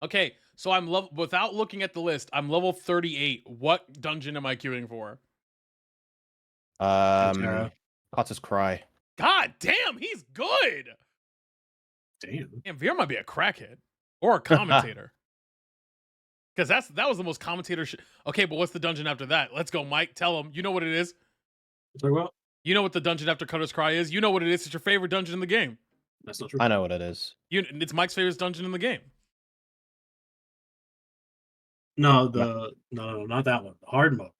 Okay, so I'm level without looking at the list. I'm level 38. What dungeon am I queuing for? Um, Tara. Carter's Cry. God damn, he's good. Damn. Damn, Veer might be a crackhead or a commentator. Because that was the most commentator shit. Okay, but what's the dungeon after that? Let's go, Mike. Tell him. You know what it is. Talk about? You know what the dungeon after Cutter's Cry is. You know what it is. It's your favorite dungeon in the game. That's not true. I know what it is. It's Mike's favorite dungeon in the game. No, not that one. The hard mode.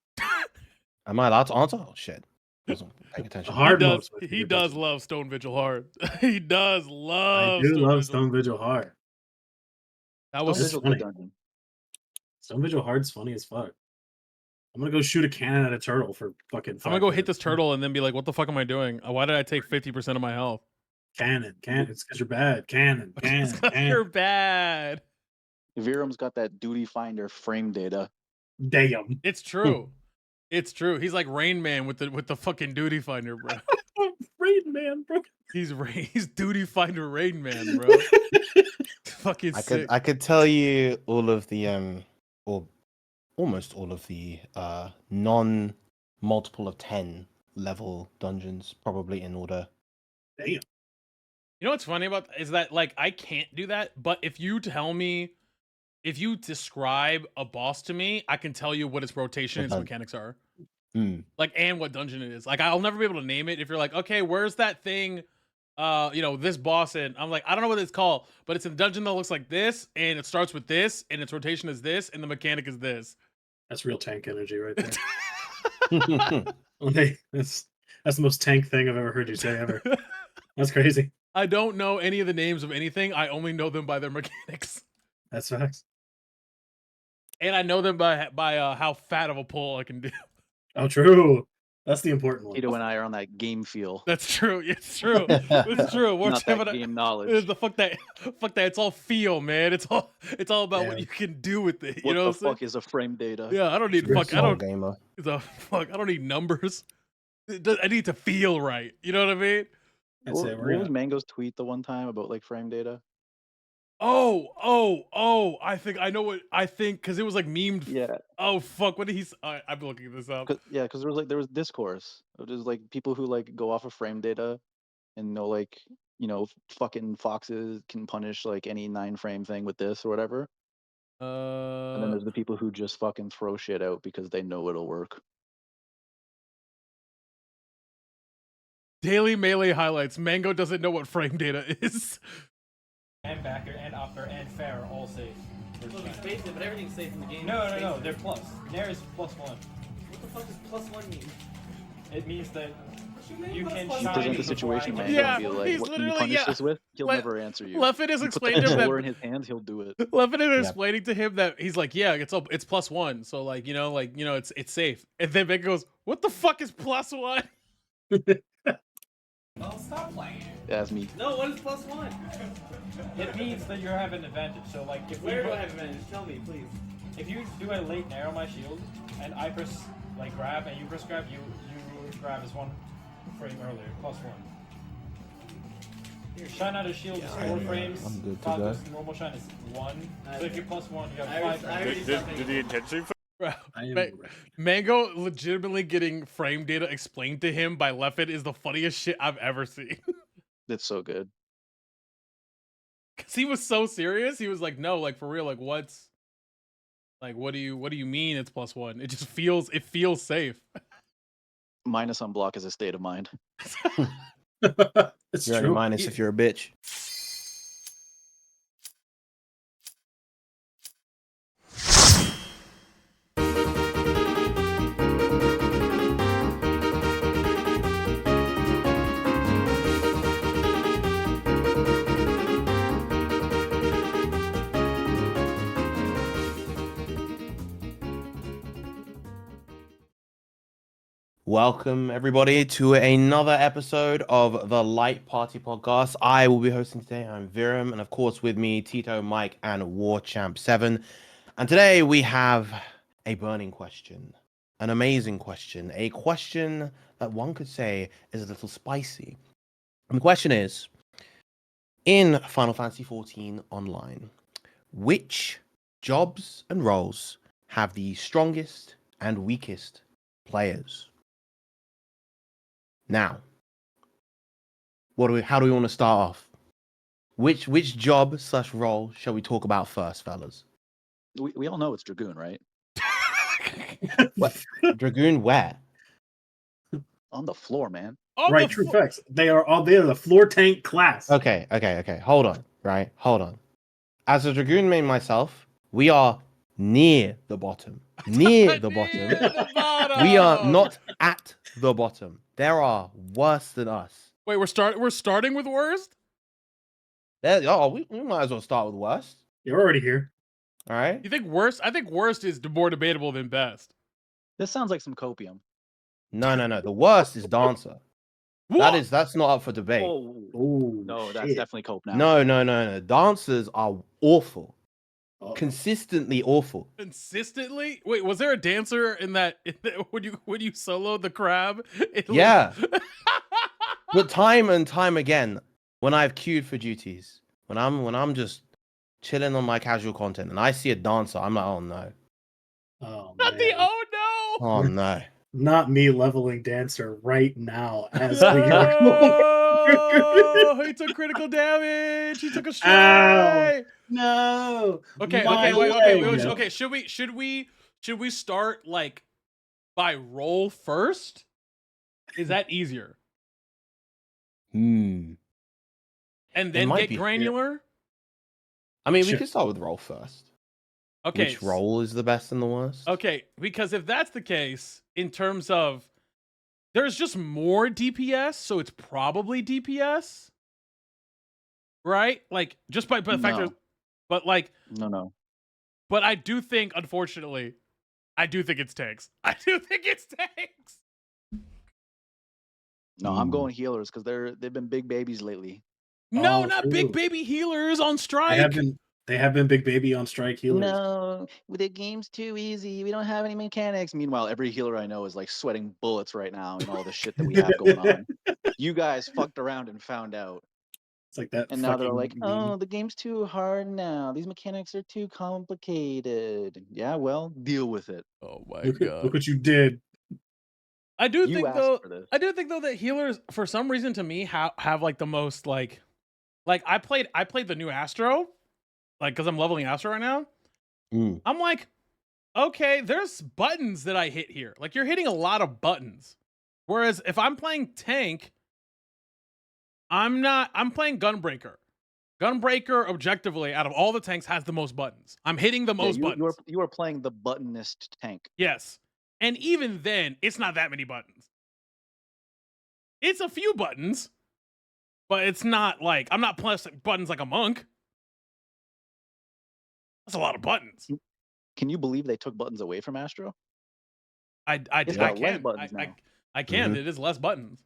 Am I allowed to answer? Oh shit. Wasn't paying The attention. hard mode. He does love Stone Vigil hard. He does I love do Stone love Vigil. Stone Vigil hard. That was Vigil funny. good dungeon. Stone Vigil hard's funny as fuck. I'm gonna go shoot a cannon at a turtle for fucking. I'm gonna go hit this turtle and then be like, "What the fuck am I doing? Why did I take 50% of my health?" Cannon. It's because you're bad. Cannon. You're bad. Virum's got that duty finder frame data. Damn. It's true. It's true. He's like Rain Man with the fucking duty finder, bro. Rain Man, bro. He's duty finder Rain Man, bro. Fucking sick. I could tell you all of the or almost all of the non multiple of 10 level dungeons, probably in order. Damn. You know what's funny about is that like I can't do that, but if you describe a boss to me, I can tell you what its rotation and its mechanics are. Like, and what dungeon it is. Like, I'll never be able to name it. If you're like, okay, where's that thing? This boss in. I'm like, I don't know what it's called, but it's a dungeon that looks like this, and it starts with this, and its rotation is this, and the mechanic is this. That's real tank energy right there. That's the most tank thing I've ever heard you say ever. That's crazy. I don't know any of the names of anything. I only know them by their mechanics. That's facts. And I know them by how fat of a pull I can do. Oh, true. That's the important one. Tito and I are on that game feel. That's true. It's true. It's true. Not that game knowledge. The fuck that. It's all feel, man. It's all about what you can do with it. What you know the fuck is a frame data? Yeah, I don't need Gamer. I don't need numbers. I need to feel right. You know what I mean? What was Mango's tweet the one time about like frame data? Oh! I think I know what I think because it was like memed. Yeah. Oh fuck! What did he? I'm looking this up. Because there was discourse. There's like people who like go off of frame data, and know like fucking foxes can punish like any 9-frame thing with this or whatever. And then there's the people who just fucking throw shit out because they know it'll work. Daily Melee highlights. Mango doesn't know what frame data is. And backer and upper and fair are all safe. Well, we spaced it, but everything's safe in the game. No, they're plus. Nair is +1. What the fuck does +1 mean? It means that you can You shine present the situation, before I man. can- Yeah, He'll be like, he's what can you literally- punish this with? He'll never answer you. Leffin is You put explaining to the him controller in that his hands, he'll do it. Leffin is explaining to him that he's like, yeah, it's +1, so like it's safe. And then Mango goes, what the fuck is +1? Well, stop playing it. That's me. No, what is +1? It means that you have an advantage. So like if Where do I have advantage? Tell me, please. If you do a late Nair on my shield, and I press like grab and you press grab, you grab is 1 frame earlier, +1. Shine out of shield is 4 frames. I'm good to Focus, go. normal shine is 1. So if you're +1, you I have 5 already frames. stopped the intensity Bro, I am Mango legitimately getting frame data explained to him by Leffin is the funniest shit I've ever seen. It's so good. Cause he was so serious. He was like, no, like for real, like what do you mean it's +1? It just feels safe. Minus on block is a state of mind. It's You're only true. minus if you're a bitch. Welcome, everybody, to another episode of the Light Party Podcast. I will be hosting today. I'm Virum, and of course, with me, Tito, Mike, and WarChamp7. And today we have a burning question, an amazing question, a question that one could say is a little spicy. And the question is, in Final Fantasy XIV Online, which jobs and roles have the strongest and weakest players? Now, how do we want to start off? Which job / role shall we talk about first, fellas? We all know it's Dragoon, right? What? Dragoon where? On the floor, man. Right, true facts. They are the floor tank class. Okay. Hold on, right? Hold on. As a Dragoon main myself, we are near the bottom. Near the bottom. We are not at the bottom. There are worse than us. Wait, we're starting with worst? We might as well start with worst. You're already here. All right. You think worst? I think worst is more debatable than best. This sounds like some copium. No. The worst is Dancer. What? That's not up for debate. Oh, No, that's shit. definitely cope now. No. Dancers are awful. Uh-oh. Consistently awful. Consistently? Wait, was there a dancer in that when you soloed the crab? Yeah. But time and time again, when I've queued for duties, when I'm just chilling on my casual content and I see a dancer, I'm like, oh no. Oh, Not the man. oh no. Oh no. Not me leveling Dancer right now as Oh, he took critical damage. He took a strike. No. Okay, My wait, leg. okay. Should we start like by roll first? Is that easier? Hmm. And then might get be fair. granular? I mean, we Sure. could start with roll first. Okay. Which role is the best and the worst? Okay, because if that's the case, in terms of there's just more DPS, so it's probably DPS. Right? Like just by the fact No. but like No. but I do think, unfortunately, it's tanks. I do think it's tanks. No, I'm going healers because they've been big babies lately. No, Oh, not true. big baby healers on strike. They have been big baby on strike healers. No, the game's too easy. We don't have any mechanics. Meanwhile, every healer I know is like sweating bullets right now and all the shit that we have going on. You guys fucked around and found out. It's like that. And now they're like, meme. oh, the game's too hard now. These mechanics are too complicated. Yeah, well, deal with it. Oh my Look what you did. I do You think asked though for this. that healers for some reason to me have like the most like I played the new Astro, like because I'm leveling Astro right now. I'm like, okay, there's buttons that I hit here. Like you're hitting a lot of buttons. Whereas if I'm playing tank, I'm playing Gunbreaker. Gunbreaker, objectively, out of all the tanks, has the most buttons. I'm hitting the most buttons. You are playing the buttonist tank. Yes. And even then, it's not that many buttons. It's a few buttons, but it's not like, I'm not pressing buttons like a monk. That's a lot of buttons. Can you believe they took buttons away from Astro? I can. Buttons now. I can. It is less buttons.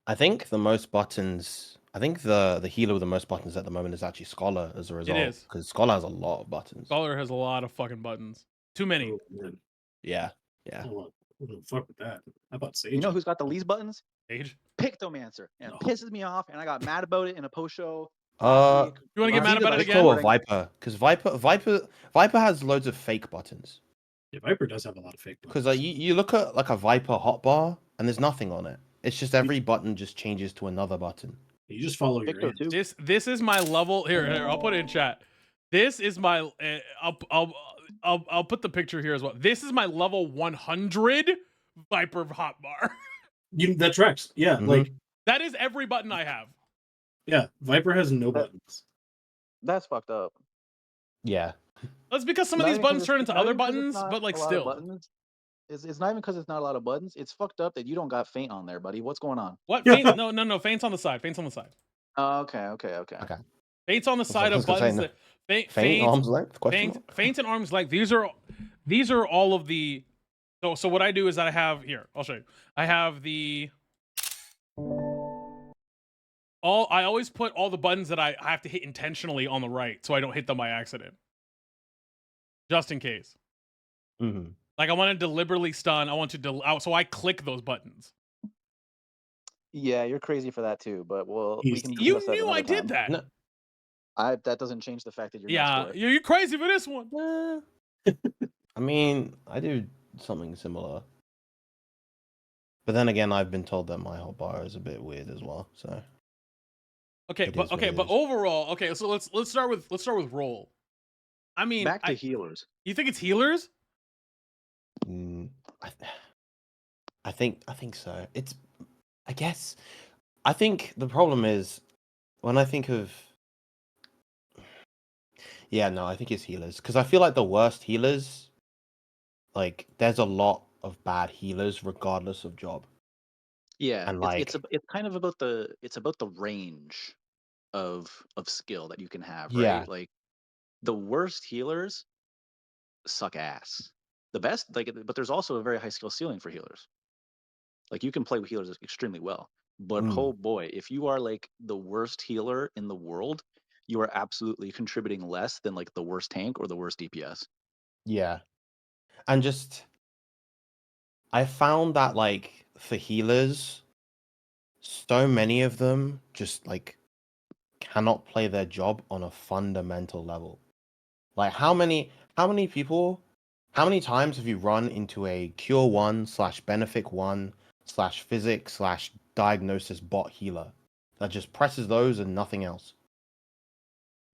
I think the most buttons. I think the healer with the most buttons at the moment is actually Scholar as a result. It is. Because Scholar has a lot of buttons. Scholar has a lot of fucking buttons. Too many. Oh, man. Yeah. I don't fuck with that. How about Sage? You know who's got the least buttons? Age. Pictomancer. And it pisses me off, and I got mad about it in a post show. You want to get mad about it again? Or Viper, because Viper has loads of fake buttons. Yeah, Viper does have a lot of fake buttons. Because you look at like a Viper hotbar and there's nothing on it. It's just every button just changes to another button. You just follow your Picto aim. too. This is my level. Here, I'll put it in chat. This is my. I'll put the picture here as well. This is my level 100 Viper hotbar. That tracks. Yeah, like that is every button I have. Yeah, Viper has no buttons. That's fucked up. Yeah. That's because some of these buttons turn into other buttons, but like still. It's not even because it's not a lot of buttons. It's fucked up that you don't got Feint on there, buddy. What's going on? What? Feint? No. Feint's on the side. Feint's on the side. Oh, okay. Feint's on the side of buttons. Feint, arm's length. Feint and arm's length. These are all of the. So what I do is that I have here. I'll show you. I have the. I always put all the buttons that I have to hit intentionally on the right, so I don't hit them by accident. Just in case. Like I want to deliberately stun. I want to so I click those buttons. Yeah, you're crazy for that too. But You knew I did that. That doesn't change the fact that you're next Yeah, to it. you're crazy for this one. I mean, I do something similar. But then again, I've been told that my hotbar is a bit weird as well. So Okay, it but is what okay, it but is. overall, okay. So let's start with roll. I mean, Back to healers. you think it's healers? Mm, I, I think so. It's I guess I think the problem is when I think of no, I think it's healers because I feel like the worst healers, like there's a lot of bad healers regardless of job, Yeah, and it's kind of about the range of skill that you can have, yeah, right? Like the worst healers suck ass. The best, but there's also a very high skill ceiling for healers. Like you can play with healers extremely well. But mm, oh boy, if you are like the worst healer in the world, you are absolutely contributing less than like the worst tank or the worst DPS. yeah, and just I found that like for healers, so many of them just like cannot play their job on a fundamental level. Like how many people how many times have you run into a cure one / benefic one / physics / diagnosis bot healer that just presses those and nothing else?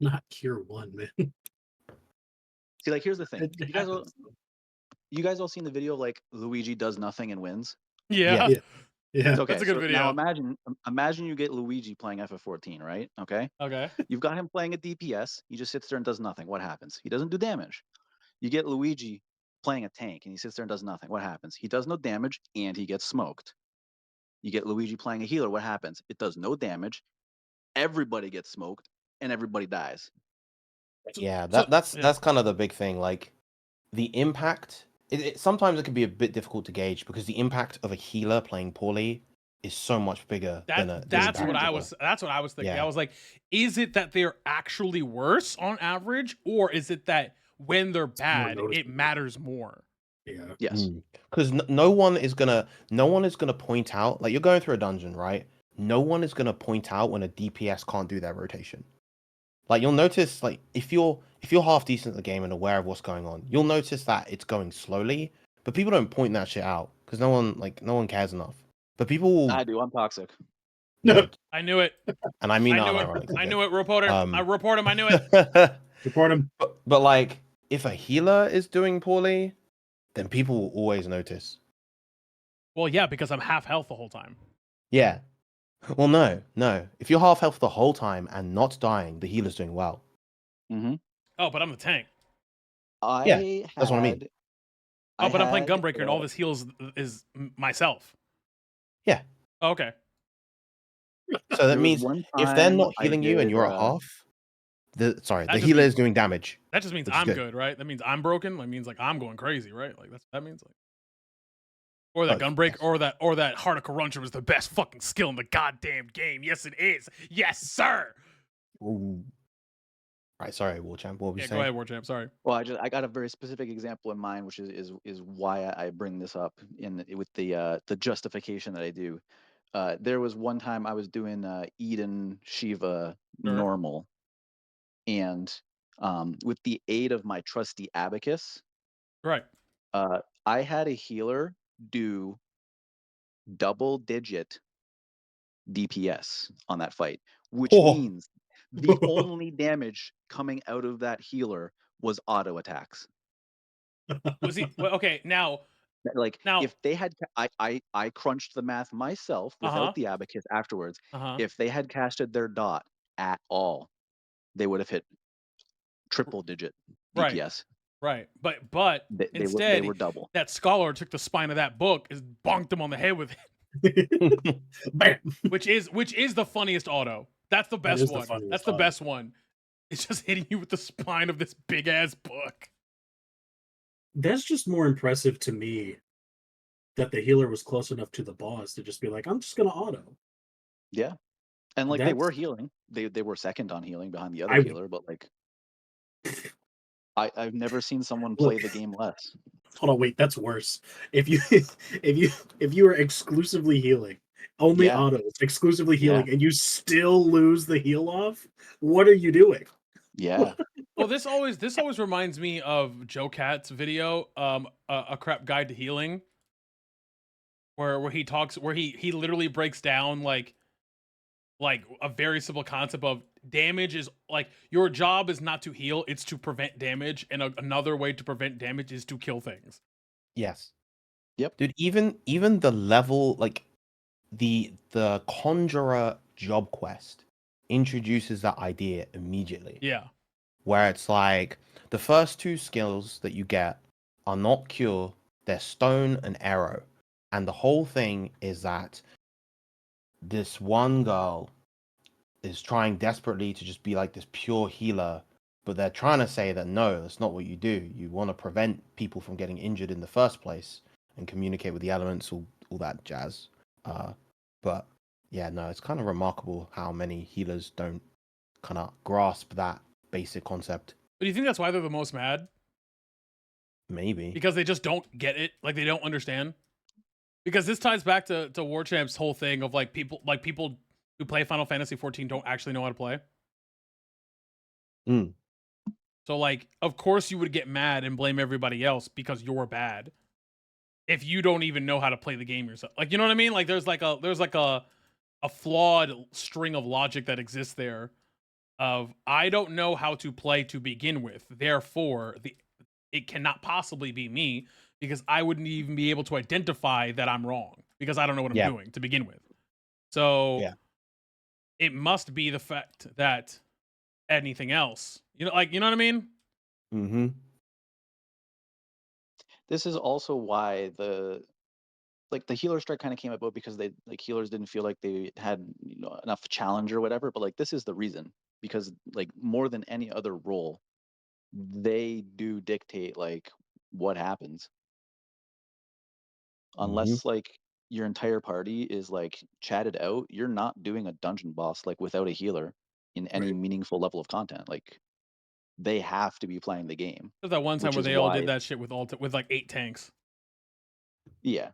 Not cure one, man. See, like here's the thing. It happens. You guys all seen the video of like Luigi does nothing and wins? Yeah, Yeah. Yeah. Okay, that's a good so now video. imagine you get Luigi playing FF14, right? Okay. Okay. You've got him playing a DPS. He just sits there and does nothing. What happens? He doesn't do damage. You get Luigi playing a tank and he sits there and does nothing. What happens? He does no damage and he gets smoked. You get Luigi playing a healer. What happens? It does no damage. Everybody gets smoked and everybody dies. Yeah, So that's yeah, kind of the big thing. Like the impact. Sometimes it can be a bit difficult to gauge because the impact of a healer playing poorly is so much bigger than a that's what I tank. was thinking. I Yeah. was like, is it that they're actually worse on average, or is it that when they're More bad, it noticeable. matters more? Yeah. Yes. Because no one is gonna point out, like you're going through a dungeon, right? No one is gonna point out when a DPS can't do their rotation. Like you'll notice, like if you're half decent at the game and aware of what's going on, you'll notice that it's going slowly. But people don't point that shit out because no one cares enough. But people will I do. I'm toxic. good, I knew it. and I mean I that knew it. ironically I good. knew it. Reporter. I report him. I knew it. Report him. But like if a healer is doing poorly, then people will always notice. Well, yeah, because I'm half health the whole time. Yeah. Well, no. If you're half health the whole time and not dying, the healer's doing well. Mm-hmm. Oh, but I'm the tank. That's what I mean. Oh, but I'm playing had, Gunbreaker, and all this heals is myself. Yeah. Oh, okay. So that there was means one if they're time not I healing you and did, you're at half, the That just healer means is doing damage. that just means which is I'm good. good, right? That means I'm broken. That means like I'm going crazy, right? Like that means like, or that Both, Gunbreaker, yes. or that Heart of Corruncher was the best fucking skill in the goddamn game. Yes, it is. Yes, sir. Ooh. Right, sorry, War Champ. What were you Yeah, go saying? ahead, Warchamp. Sorry. well, I got a very specific example in mind, which is why I bring this up with the justification that I do. There was one time I was doing Eden Shiva Sure. normal, and with the aid of my trusty abacus, Right. I had a healer do double-digit DPS on that fight, which Oh. means the only damage coming out of that healer was auto attacks. Was he? Well, okay. Now, Like now. if they had, I crunched the math myself without the abacus afterwards. If they had casted their dot at all, they would have hit triple-digit Right. DPS. Right. But They instead, were double. that scholar took the spine of that book and bonked him on the head with it. Bam. which is the funniest auto. That's the best is the one. funniest That's the auto. best one. It's just hitting you with the spine of this big ass book. That's just more impressive to me that the healer was close enough to the boss to just be like, I'm just gonna auto. Yeah, and like they were That's healing. They were second on healing behind the I other would healer, but like I've never seen someone look. play the game less. Hold on, wait, that's worse. If you if you were exclusively healing Only Yeah. autos, exclusively Yeah. healing, and you still lose the heal off? What are you doing? Yeah. Well, this always reminds me of Joe Cat's video, a crap guide to healing, where he literally breaks down like a very simple concept of damage is like your job is not to heal, it's to prevent damage, and another way to prevent damage is to kill things. Yes. Yep. Dude, even the level, like the Conjurer job quest introduces that idea immediately. Yeah. Where it's like the first two skills that you get are not cure, they're stone and arrow. And the whole thing is that this one girl is trying desperately to just be like this pure healer, but they're trying to say that no, that's not what you do. You want to prevent people from getting injured in the first place and communicate with the elements, all that jazz. But yeah, no, it's kind of remarkable how many healers don't kind of grasp that basic concept. But do you think that's why they're the most mad? Maybe. Because they just don't get it, like they don't understand. Because this ties back to Warchamp's whole thing of like people who play Final Fantasy XIV don't actually know how to play. Mm. So like, of course you would get mad and blame everybody else because you're bad. If you don't even know how to play the game yourself. Like, you know what I mean? Like there's like a flawed string of logic that exists there of I don't know how to play to begin with. Therefore, it cannot possibly be me because I wouldn't even be able to identify that I'm wrong because I don't know what I'm doing to begin with. So it must be the fact that anything else, you know what I mean? Mm-hmm. This is also why the healer strike kind of came about because they like healers didn't feel like they had enough challenge or whatever. But like this is the reason because like more than any other role, they do dictate like what happens. Unless like your entire party is like chatted out, you're not doing a dungeon boss like without a healer in any meaningful level of content. Like they have to be playing the game. There's that one time which where is they all why, did that shit with like 8 tanks. yeah,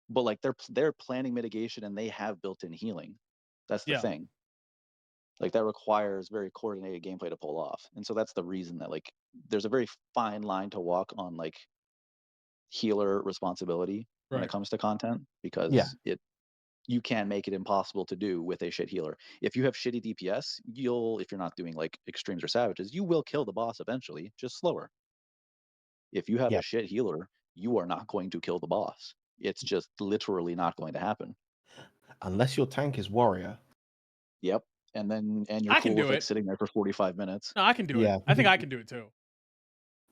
but like they're planning mitigation and they have built-in healing. That's the thing. Like that requires very coordinated gameplay to pull off, and so that's the reason that like there's a very fine line to walk on like healer responsibility when it comes to content because you can make it impossible to do with a shit healer. If you have shitty DPS, if you're not doing like extremes or savages, you will kill the boss eventually, just slower. If you have a shit healer, you are not going to kill the boss. It's just literally not going to happen. Unless your tank is warrior. Yep. And you're I can cool do with like it. sitting there for 45 minutes. No, I can do it. I think I can do it too.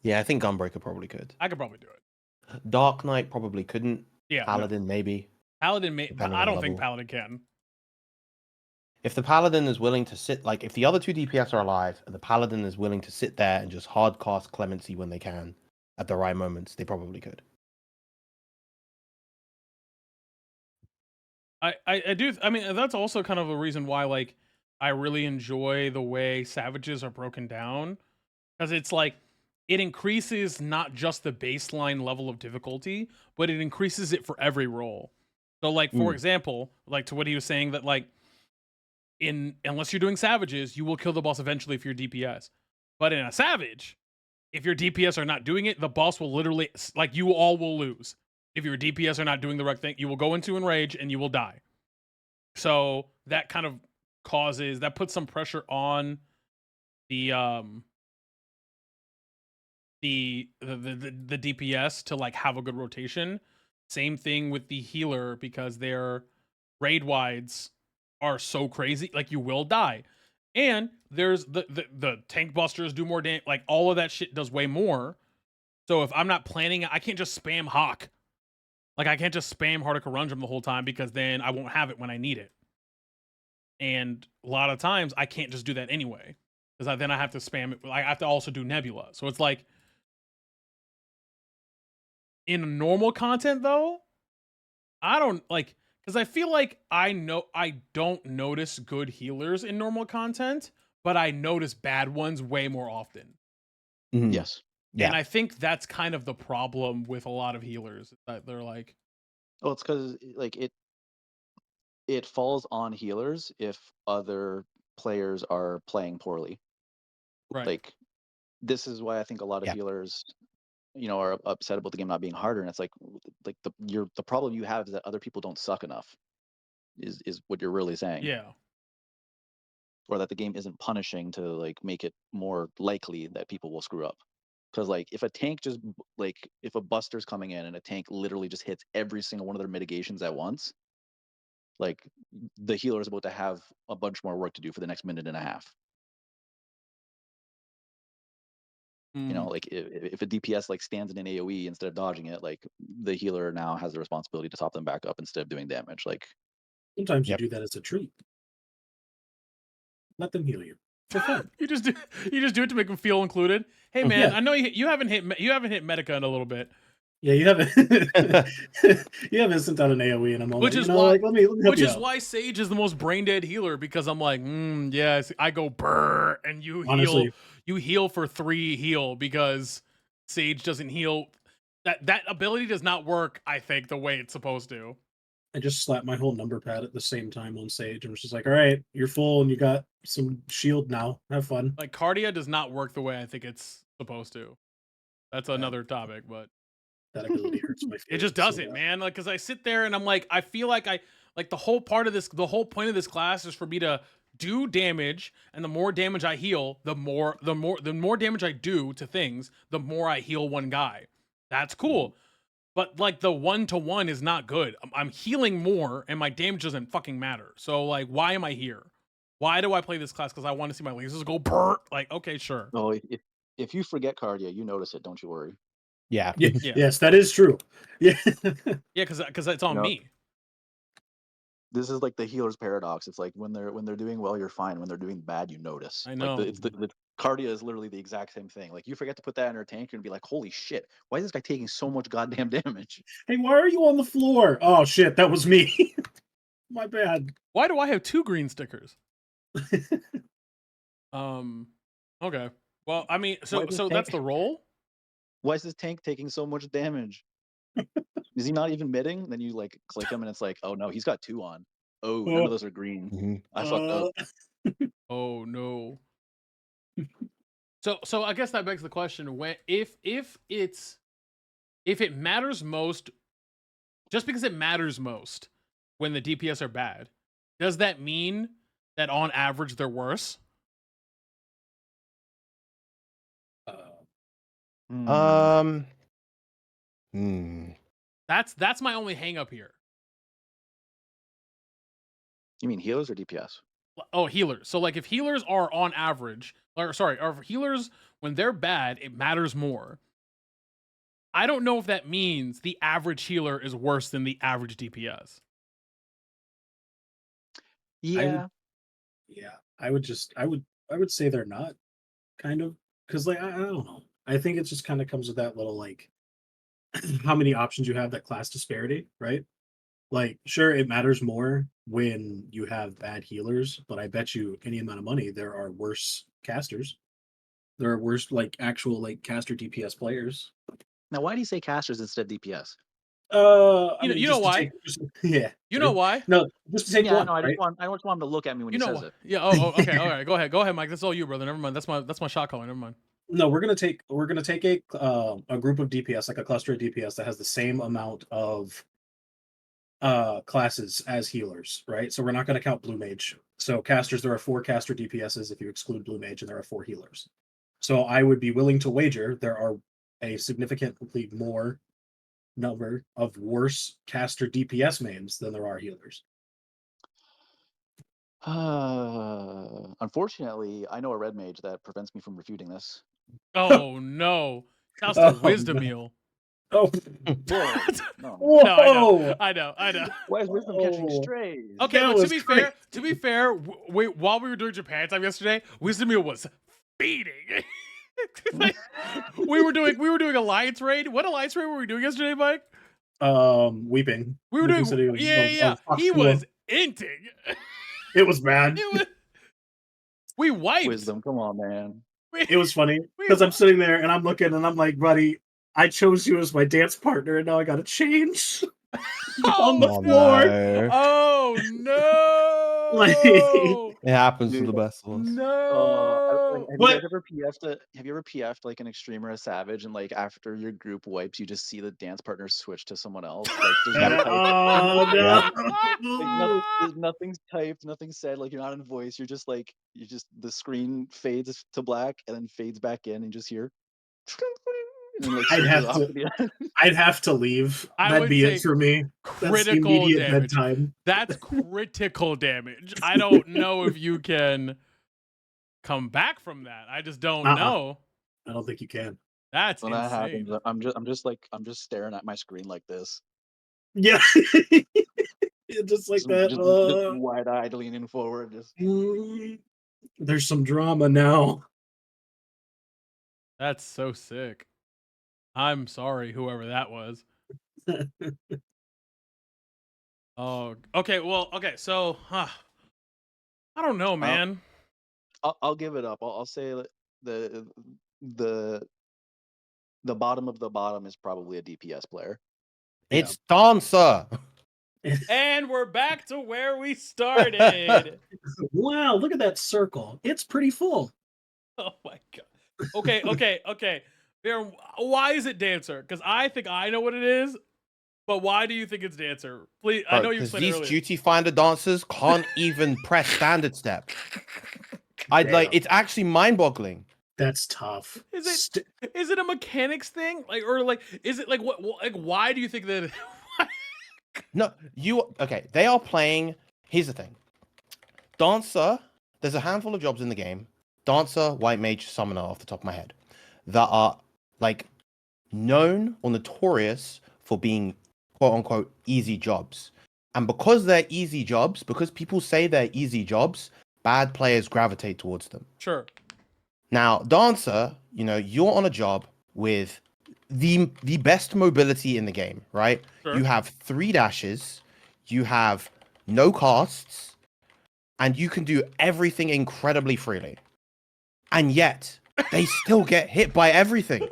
Yeah, I think Gunbreaker probably could. I could probably do it. Dark Knight probably couldn't. Yeah. Paladin maybe. Paladin may, but I don't think Paladin can. If the Paladin is willing to sit, like if the other two DPS are alive and the Paladin is willing to sit there and just hard cast Clemency when they can at the right moments, they probably could. I do. I mean, that's also kind of a reason why, like, I really enjoy the way Savages are broken down, because it's like it increases not just the baseline level of difficulty, but it increases it for every role. So, like, for example, like to what he was saying that like unless you're doing Savages, you will kill the boss eventually if you're DPS. But in a Savage, if your DPS are not doing it, the boss will literally like you all will lose. If your DPS are not doing the right thing, you will go into enrage and you will die. So that kind of puts some pressure on the DPS to like have a good rotation. Same thing with the healer because their raid wides are so crazy, like you will die. And there's the tank busters do more damage, like all of that shit does way more. So if I'm not planning, I can't just spam Hawk. Like I can't just spam Hardica Rundrum the whole time because then I won't have it when I need it. And a lot of times I can't just do that anyway because then I have to spam it. I have to also do Nebula. So it's like in normal content though, I don't like because I feel like I don't notice good healers in normal content, but I notice bad ones way more often. Yes. Yeah. And I think that's kind of the problem with a lot of healers that they're like, well, it's because like it falls on healers if other players are playing poorly. Right. Like, this is why I think a lot of Yeah. healers, are upset about the game not being harder. And it's like the problem you have is that other people don't suck enough. Is what you're really saying. Yeah. Or that the game isn't punishing to like make it more likely that people will screw up. Because like if a tank just like if a buster's coming in and a tank literally just hits every single one of their mitigations at once, like the healer is about to have a bunch more work to do for the next minute and a half. Like if a DPS like stands in an AoE instead of dodging it, like the healer now has the responsibility to top them back up instead of doing damage. Like Sometimes you Yep. do that as a treat. Let them heal you for fun. you just do it to make them feel included. Hey man, Yeah. I know you haven't hit Medica in a little bit. Yeah, you haven't you haven't sent out an AoE in a moment. Which is why, let me help Which you is out. why Sage is the most brain dead healer, because I'm like, yes, I go brr, and you Honestly. heal for 3 heal, because Sage doesn't heal. That ability does not work, I think, the way it's supposed to. I just slapped my whole number pad at the same time on Sage and was just like, all right, you're full and you got some shield now. Have fun. Like Cardia does not work the way I think it's supposed to. That's another topic, but That ability hurts my feelings. it just doesn't, man. Like, because I sit there and I'm like, I feel like the whole point of this class is for me to do damage, and the more damage I heal, the more damage I do to things, the more I heal one guy. That's cool. But like the 1-to-1 is not good. I'm healing more and my damage doesn't fucking matter. So like, why am I here? Why do I play this class? Because I want to see my lasers go brr. Like, okay, sure. oh, if you forget Cardia, you notice it. Don't you worry. Yeah. Yeah. Yeah. Yes, that is true. Yeah. Yeah, because it's on me. This is like the healer's paradox. It's like when they're doing well, you're fine. When they're doing bad, you notice. I know. Like the Cardia is literally the exact same thing. Like you forget to put that in your tank, you're gonna be like, holy shit, why is this guy taking so much goddamn damage? Hey, why are you on the floor? Oh shit, that was me. My bad. Why do I have 2 green stickers? Okay. Well, I mean, so that's the roll. Why is this tank taking so much damage? Is he not even midding? Then you like click him and it's like, oh no, he's got 2 on. Oh, none of those are green. Mhm. I fucked up. Oh no. So I guess that begs the question: if it matters most, just because it matters most when the DPS are bad, does that mean that on average they're worse? That's my only hang up here. You mean healers or DPS? Oh, healers. So like if healers are on average, or healers when they're bad, it matters more. I don't know if that means the average healer is worse than the average DPS. Yeah. I would say they're not, kind of, because like I don't know. I think it just kind of comes with that little like how many options you have, that class disparity, right? Like, sure, it matters more when you have bad healers, but I bet you any amount of money there are worse casters. There are worse like actual like caster DPS players. Now, why do you say casters instead of DPS? You know why? Yeah. You know why? No, just to take Yeah, one. no, I Right? just want him to look at me when You he know says why? it. Yeah. Oh, okay. All right. Go ahead, Mike. That's all you, brother. Never mind. That's my shot caller. Never mind. No, we're gonna take a group of DPS, like a cluster of DPS that has the same amount of classes as healers, right? So we're not going to count blue mage. So casters, there are 4 caster DPSs if you exclude blue mage, and there are 4 healers. So I would be willing to wager there are a significantly more number of worse caster DPS mains than there are healers. Unfortunately, I know a red mage that prevents me from refuting this. Oh no! That's the wisdom meal. Oh, Whoa! No. whoa! I know. Why is wisdom catching strays? Okay, That but was to be fair, while we were doing Japan time yesterday, wisdom meal was feeding. Like, we were doing alliance raid. What alliance raid were we doing yesterday, Mike? Weeping. We were Weeping doing City of- yeah. of Fox He School. was inting. It was bad. We wiped. Wisdom, come on, man. It was funny because I'm sitting there and I'm looking and I'm like, buddy, I chose you as my dance partner and now I got to change. on the Oh, floor. no. Oh no! Like, It happens to Dude, the best of us. No! have you What? guys ever have you ever PF'd like an extreme or a savage, and like after your group wipes, you just see the dance partner switch to someone else? Like there's no Yep. type. Oh Yep. no! There's nothing's typed, nothing's said. Like you're not in voice. You're just like the screen fades to black and then fades back in, and you just hear. And then like I'd switches have off to. to the end. I'd have to leave. I That'd would be say it for me. That's the critical immediate damage. bedtime. That's critical damage. I don't know if you can come back from that. I just don't know. I don't think you can. That's When that insane. happens, I'm just staring at my screen like this, Yeah, Yeah, just like that. just wide-eyed, leaning forward. Just There's some drama now. That's so sick. I'm sorry, whoever that was. Oh, okay. Well, okay. So, I don't know, man. I'll give it up. I'll say that the the bottom of the bottom is probably a DPS player. It's Dancer. And we're back to where we started. Wow, look at that circle. It's pretty full. Oh my god. Okay. Baron, why is it Dancer? Because I think I know what it is, but why do you think it's Dancer? Please, I know you Because explained these earlier. duty finder dancers can't even press standard step. Damn. It's actually mind-boggling. That's tough. Is it a mechanics thing? Is it like what like why do you think that No, they are playing. Here's the thing. Dancer, there's a handful of jobs in the game. Dancer, White Mage, Summoner off the top of my head. That are like known or notorious for being quote unquote easy jobs. And because they're easy jobs, because people say they're easy jobs, bad players gravitate towards them. Sure. Now, Dancer, you're on a job with the best mobility in the game, right? Sure. You have 3 dashes, you have no casts, and you can do everything incredibly freely. And yet, they still get hit by everything.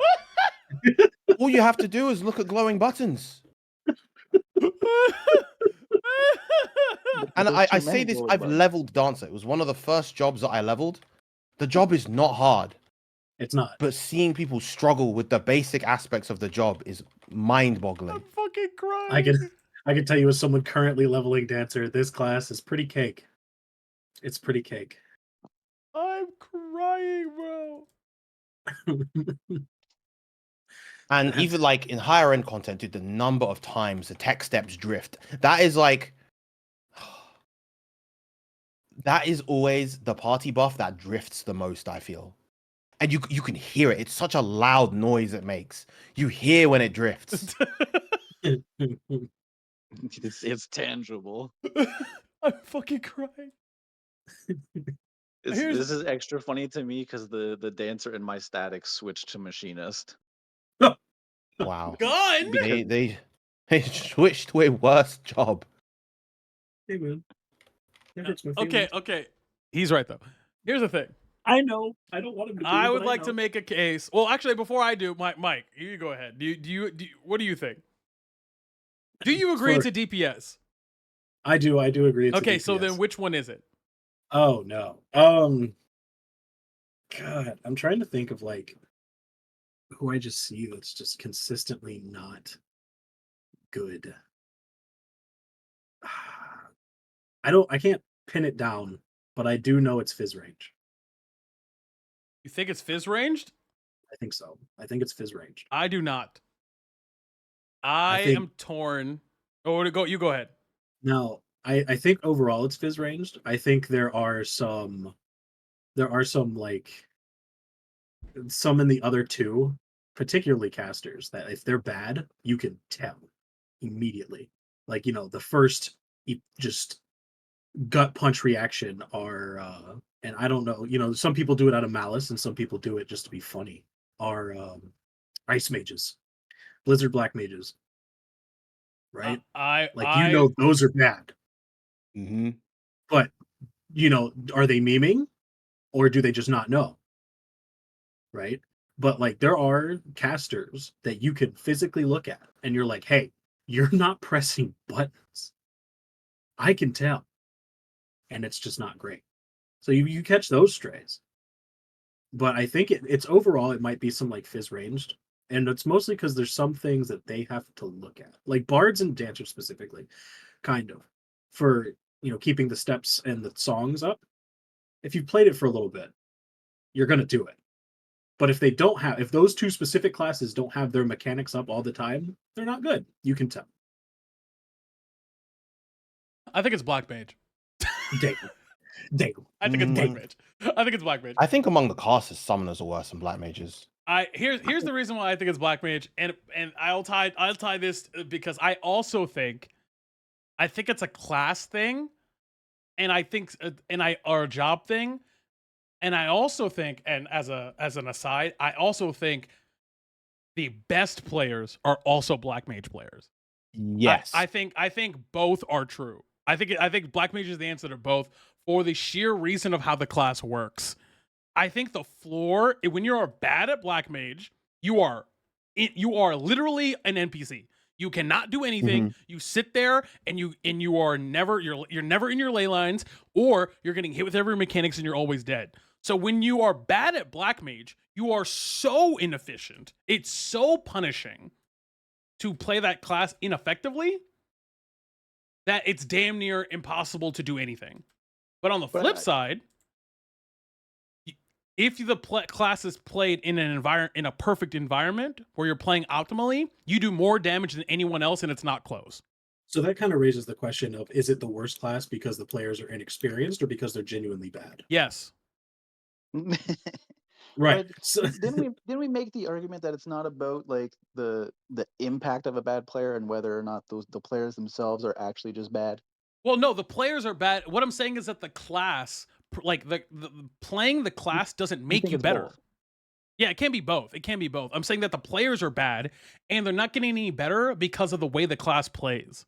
All you have to do is look at glowing buttons. And I say this, I've leveled Dancer. It was one of the first jobs that I leveled. The job is not hard. It's not. But seeing people struggle with the basic aspects of the job is mind-boggling. I'm fucking crying. I can tell you as someone currently leveling Dancer, this class is pretty cake. It's pretty cake. I'm crying, bro. And even like in higher end content, dude, the number of times the tech steps drift, that is like that is always the party buff that drifts the most, I feel. And you can hear it. It's such a loud noise it makes. You hear when it drifts. It's tangible. I'm fucking crying. This is extra funny to me because the dancer in my statics switched to machinist. Wow. Gun? They switched to a worse job. Hey man. That hurts my feelings. Okay. He's right though. Here's the thing. I know. I don't want him to. I would like to make a case. Well, actually, before I do, Mike, you go ahead. Do you what do you think? Do you agree it's a DPS? I do agree. It's a Okay, so DPS. then which one is it? Oh no. God, I'm trying to think of like who I just see that's just consistently not good. I can't pin it down, but I do know it's Fizz range. You think it's Fizz ranged? I think so. I think it's Fizz range. I do not. I am torn. Oh, you go ahead. No, I think overall it's Fizz ranged. I think there are some like some in the other two, particularly casters, that if they're bad, you can tell immediately. Like, the first just gut punch reaction are and I don't know, some people do it out of malice and some people do it just to be funny, are ice mages, blizzard black mages. Right? Those are bad. Mm-hmm. But are they memeing or do they just not know? Right? But like there are casters that you can physically look at and you're like, hey, you're not pressing buttons. I can tell. And it's just not great. So you catch those strays. But I think it's overall, it might be some like fizz ranged. And it's mostly because there's some things that they have to look at. Like bards and dancers specifically, kind of. For keeping the steps and the songs up. If you've played it for a little bit, you're gonna do it. But if those two specific classes don't have their mechanics up all the time, they're not good. You can tell. I think it's Black Mage. Damn. I think it's Black Mage. I think it's Black Mage. I think among the classes, summoners are worse than black mages. Here's the reason why I think it's Black Mage, and I'll tie this because I also think it's a class thing, and I think or a job thing, and I also think, and as an aside, I also think the best players are also Black Mage players. Yes, I think both are true. I think Black Mage is the answer to both for the sheer reason of how the class works. I think the floor, when you are bad at Black Mage, you are literally an NPC. You cannot do anything. You sit there and you are never you're never in your ley lines, or you're getting hit with every mechanics and you're always dead. So when you are bad at Black Mage, you are so inefficient. It's so punishing to play that class ineffectively that it's damn near impossible to do anything. But on the flip side, if the class is played in a perfect environment where you're playing optimally, you do more damage than anyone else, and it's not close. So that kind of raises the question of, is it the worst class because the players are inexperienced or because they're genuinely bad? Yes. Right. So didn't we make the argument that it's not about like the impact of a bad player and whether or not the players themselves are actually just bad? Well, no, the players are bad. What I'm saying is that the class, like the playing the class, doesn't make you better. Both. Yeah, it can be both. It can be both. I'm saying that the players are bad, and they're not getting any better because of the way the class plays.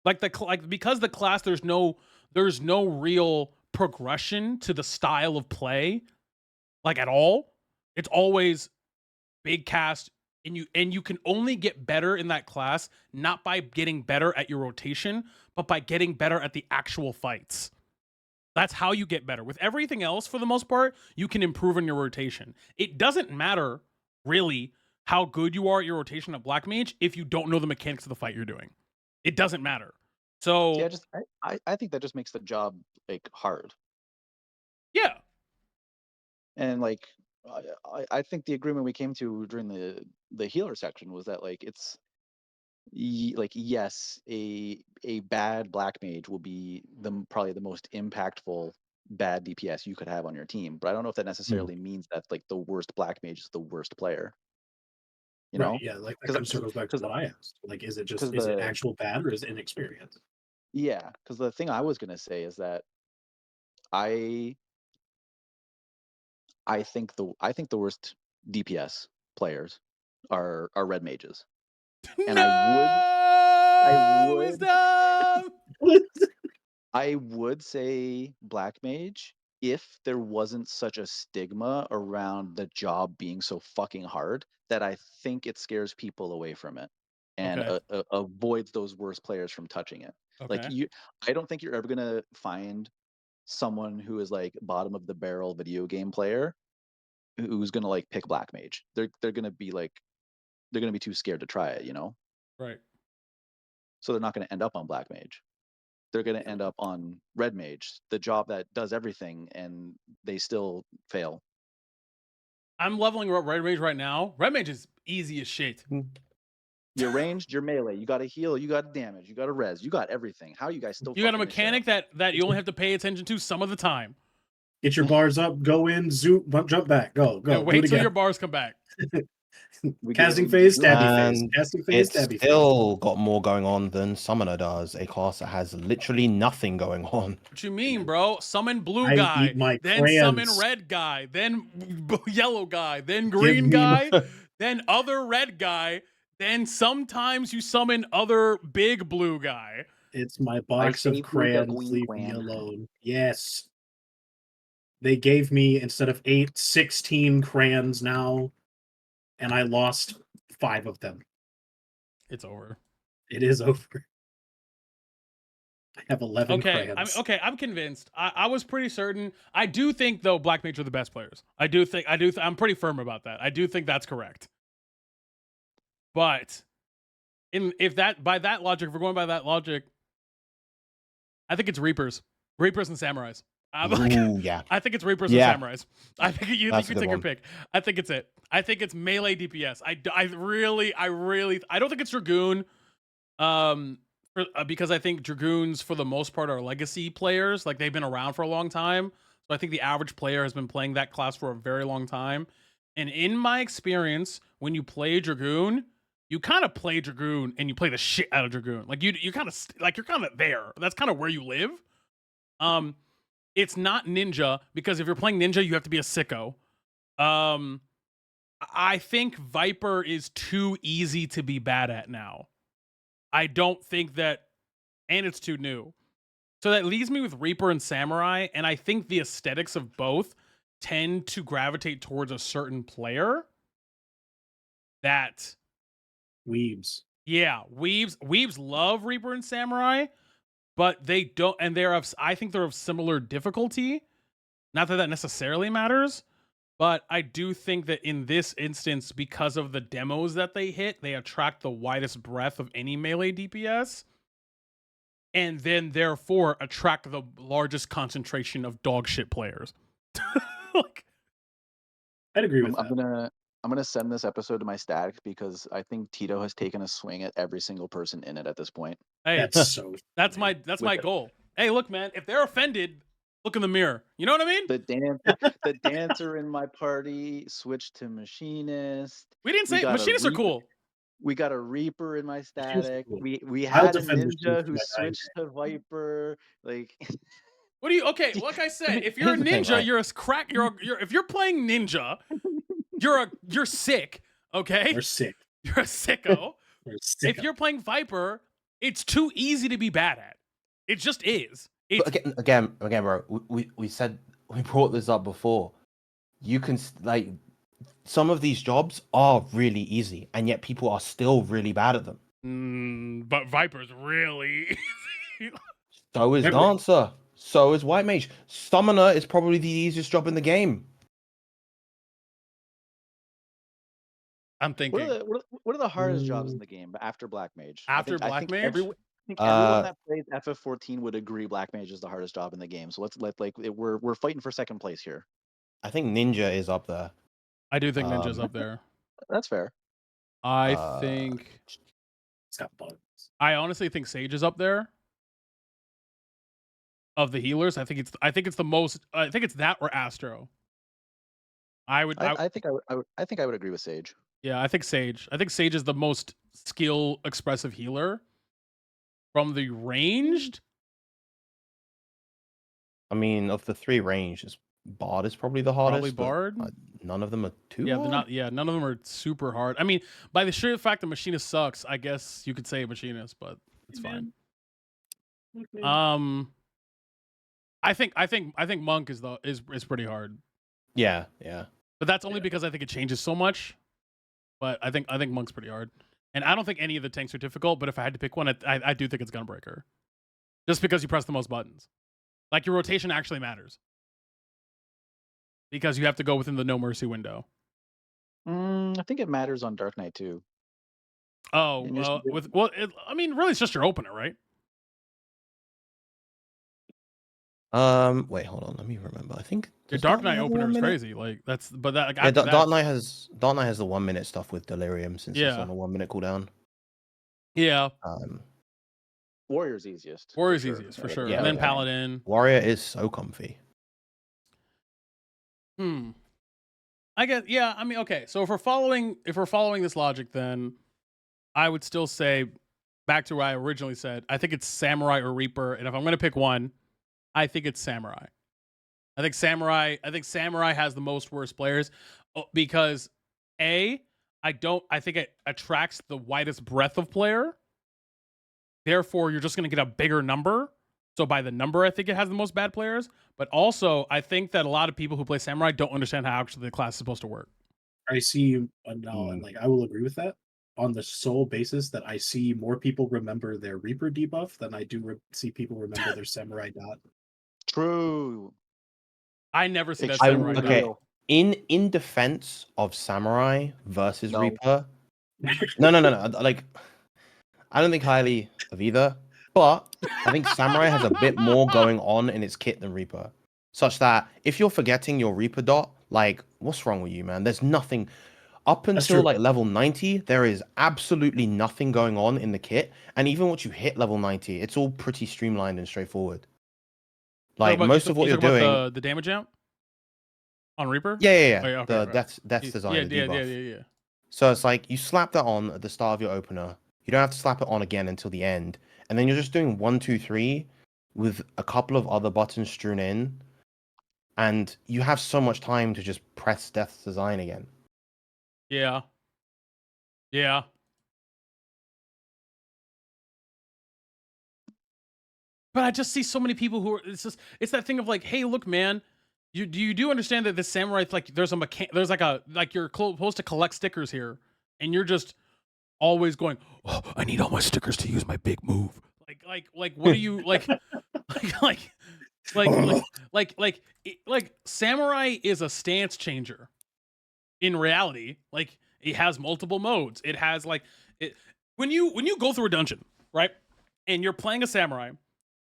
Because the class, there's no real progression to the style of play, like at all. It's always big cast, and you can only get better in that class not by getting better at your rotation, but by getting better at the actual fights. That's how you get better. With everything else, for the most part, you can improve in your rotation. It doesn't matter, really, how good you are at your rotation at Black Mage if you don't know the mechanics of the fight you're doing. It doesn't matter. So yeah, I think that just makes the job like hard. Yeah. And like I think the agreement we came to during the healer section was that like it's like yes, a bad Black Mage will be probably the most impactful bad DPS you could have on your team, but I don't know if that necessarily means that like the worst Black Mage is the worst player. You know? Yeah, like that kind of circles back to what I asked. Like, is it actual bad or is it inexperience? Yeah, because the thing I was gonna say is that I think the worst DPS players are red mages. And I would say Black Mage if there wasn't such a stigma around the job being so fucking hard that I think it scares people away from it and avoids those worst players from touching it. Like I don't think you're ever gonna find someone who is like bottom of the barrel video game player who's gonna like pick Black Mage. They're gonna be too scared to try it, you know? Right. So they're not gonna end up on Black Mage. They're gonna end up on Red Mage, the job that does everything, and they still fail. I'm leveling Red Mage right now. Red Mage is easy as shit. You're ranged, you're melee, you got to heal, you got damage, you got to res, you got everything. How are you guys still? You got a mechanic that you only have to pay attention to some of the time. Get your bars up, go in, zoom, jump back, go. Yeah, wait till your bars come back. Casting phase, stabby phase. Casting phase, it's stabby phase. Still got more going on than Summoner does, a class that has literally nothing going on. What you mean, bro? Summon blue guy, then summon red guy, then yellow guy, then green guy, then other red guy, then sometimes you summon other big blue guy. It's my box of crayons, leave me alone. Yes. They gave me, instead of 8, 16 crayons now, and I lost 5 of them. It's over. It is over. I have 11 crayons. I'm convinced. I was pretty certain. I do think though Black Mage are the best players. I'm pretty firm about that. I do think that's correct. But if we're going by that logic, I think it's Reapers and Samurais. Ooh, yeah. I think it's Reapers Yeah. and Samurais. I think you That's a take good your one. pick. I think it's it. I think it's melee DPS. I don't think it's Dragoon. Because I think Dragoons for the most part are legacy players. Like they've been around for a long time. So I think the average player has been playing that class for a very long time. And in my experience, when you play Dragoon, you kind of play Dragoon and you play the shit out of Dragoon. Like you kind of like you're kind of there. That's kind of where you live. It's not Ninja because if you're playing Ninja, you have to be a sicko. I think Viper is too easy to be bad at now. I don't think that, and it's too new. So that leaves me with Reaper and Samurai, and I think the aesthetics of both tend to gravitate towards a certain player that Weebs. Yeah, weebs love Reaper and Samurai, but they don't, and I think they're of similar difficulty. Not that necessarily matters, but I do think that in this instance, because of the demos that they hit, they attract the widest breadth of any melee DPS, and then therefore attract the largest concentration of dog shit players. Like, I'd agree with that. I'm gonna send this episode to my static because I think Tito has taken a swing at every single person in it at this point. Hey, that's my goal. Hey, look, man, if they're offended, look in the mirror. You know what I mean? The dancer in my party switched to machinist. We didn't say machinists are cool. We got a Reaper in my static. Cool. We had a ninja who switched to Viper. Like, what do you? Okay, like I said, if you're a ninja, you're a crack. If you're playing ninja, you're sick. Okay, You're sick. You're a sicko. If you're playing Viper, it's too easy to be bad at. It just is. Again, bro. We said we brought this up before. You can like some of these jobs are really easy, and yet people are still really bad at them. But Viper's really easy. So is Dancer. So is White Mage. Summoner is probably the easiest job in the game. I'm thinking. What are the hardest jobs in the game after Black Mage? After Black Mage? I think everyone that plays FF14 would agree Black Mage is the hardest job in the game. So we're fighting for second place here. I think Ninja is up there. I do think Ninja's up there. That's fair. I think it's got bugs. I honestly think Sage is up there. Of the healers, I think it's the most. I think it's that or Astro. I think I would agree with Sage. Yeah, I think Sage. I think Sage is the most skill expressive healer. From the ranged, I mean, of the three ranges, Bard is probably the hardest. Probably Bard. None of them are too. Yeah, hard. they're not. Yeah, none of them are super hard. I mean, by the sheer fact that Machinist sucks, I guess you could say Machinist, but it's fine. I think Monk is pretty hard. Yeah. But that's only because I think it changes so much. But I think Monk's pretty hard. And I don't think any of the tanks are difficult, but if I had to pick one, I do think it's Gunbreaker. Just because you press the most buttons. Like, your rotation actually matters. Because you have to go within the no mercy window. I think it matters on Dark Knight too. Oh, I mean, really, it's just your opener, right? Wait, hold on. Let me remember. I think the Dark Knight opener is crazy. Like that's, but that. Like, yeah, Dark Knight has the 1 minute stuff with Delirium since it's on a 1 minute cooldown. Yeah. Warrior's easiest. Warrior's easiest for sure. Yeah, and then Paladin. Warrior is so comfy. I guess. Yeah. I mean, okay. So if we're following this logic, then I would still say back to what I originally said. I think it's Samurai or Reaper, and if I'm going to pick one, I think it's Samurai. I think Samurai has the most worst players because I think it attracts the widest breadth of player. Therefore, you're just going to get a bigger number. So by the number, I think it has the most bad players. But also, I think that a lot of people who play Samurai don't understand how actually the class is supposed to work. I see you, like I will agree with that. on the sole basis that I see more people remember their Reaper debuff than I do see people remember their Samurai Dot. True. I never see that Extremely samurai dot. Okay. real. In defense of Samurai versus No. Reaper, no. Like, I don't think highly of either, but I think Samurai has a bit more going on in its kit than Reaper, such that if you're forgetting your Reaper dot, like, what's wrong with you, man? There's nothing up That's until true. like level 90. There is absolutely nothing going on in the kit, and even once you hit level 90, it's all pretty streamlined and straightforward. Like most of what you're doing. About the damage amp on Reaper. Yeah. Oh, yeah, okay, The right. death's design, the debuff. Yeah. So it's like you slap that on at the start of your opener. You don't have to slap it on again until the end, and then you're just doing 1, 2, 3 with a couple of other buttons strewn in, and you have so much time to just press death's design again. Yeah. Yeah. But I just see so many people who are. It's that thing of like, hey, look, man, you do understand that this samurai, like, there's you're supposed to collect stickers here, and you're just always going, oh, I need all my stickers to use my big move. Like what do you like? Like samurai is a stance changer. In reality, like, it has multiple modes. It has like it when you go through a dungeon, right, and you're playing a samurai.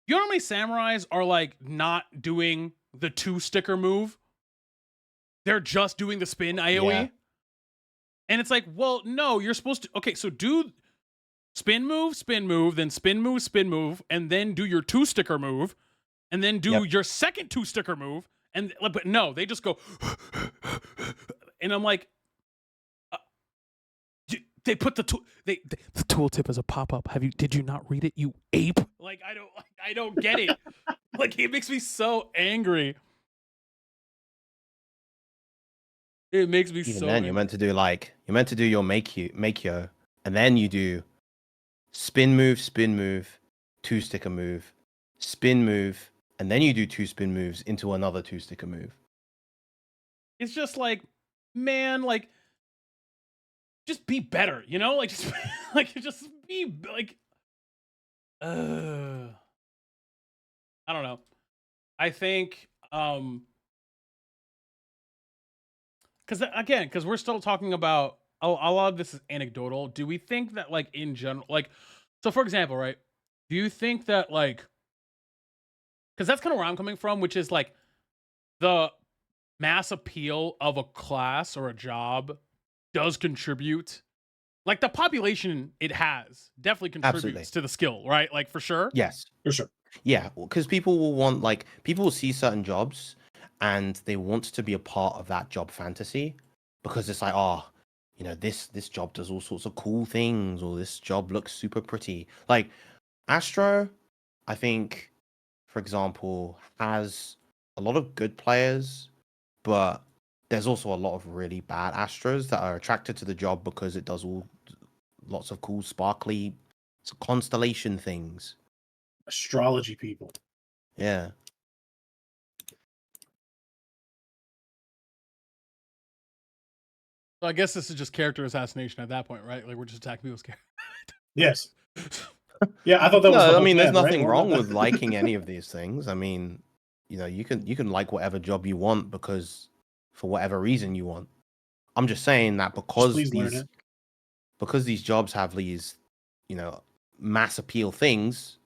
You know how many samurais are like not doing the 2 sticker move? They're just doing the spin AoE. Yeah. And it's like, well, no, you're supposed to. Okay, so do spin move, then spin move, and then do your 2 sticker move, and then do your second 2 sticker move. And but no, they just go, and I'm like, they put the the tooltip as a pop up. Did you not read it, you ape? Like, I don't get it. Like, it makes me so angry. It makes me Even so then, angry. you're meant to do your Makyo, and then you do spin move, 2 sticker move, spin move, and then you do 2 spin moves into another 2 sticker move. It's just like, man, like, just be better, you know? Like, just be like, I don't know. I think, because we're still talking about a lot of this is anecdotal. Do we think that, like, in general, like, so for example, right? Do you think that, like, because that's kind of where I'm coming from, which is like the mass appeal of a class or a job does contribute. Like, the population it has definitely contributes to the skill, right? Like, for sure. Yes. For sure. Yeah, because people will want, like, people will see certain jobs and they want to be a part of that job fantasy because it's like, oh, you know, this job does all sorts of cool things, or this job looks super pretty. Like Astro, I think, for example, has a lot of good players, but there's also a lot of really bad Astros that are attracted to the job because it does lots of cool, sparkly constellation things. Astrology people. Yeah. So I guess this is just character assassination at that point, right? Like, we're just attacking people's character. Yes. Yeah, I thought that was. No, The I mean, whole there's plan, nothing right? wrong with liking any of these things. I mean, you know, you can like whatever job you want because for whatever reason you want. I'm just saying that because please learn it. these jobs have these, you know, mass appeal things,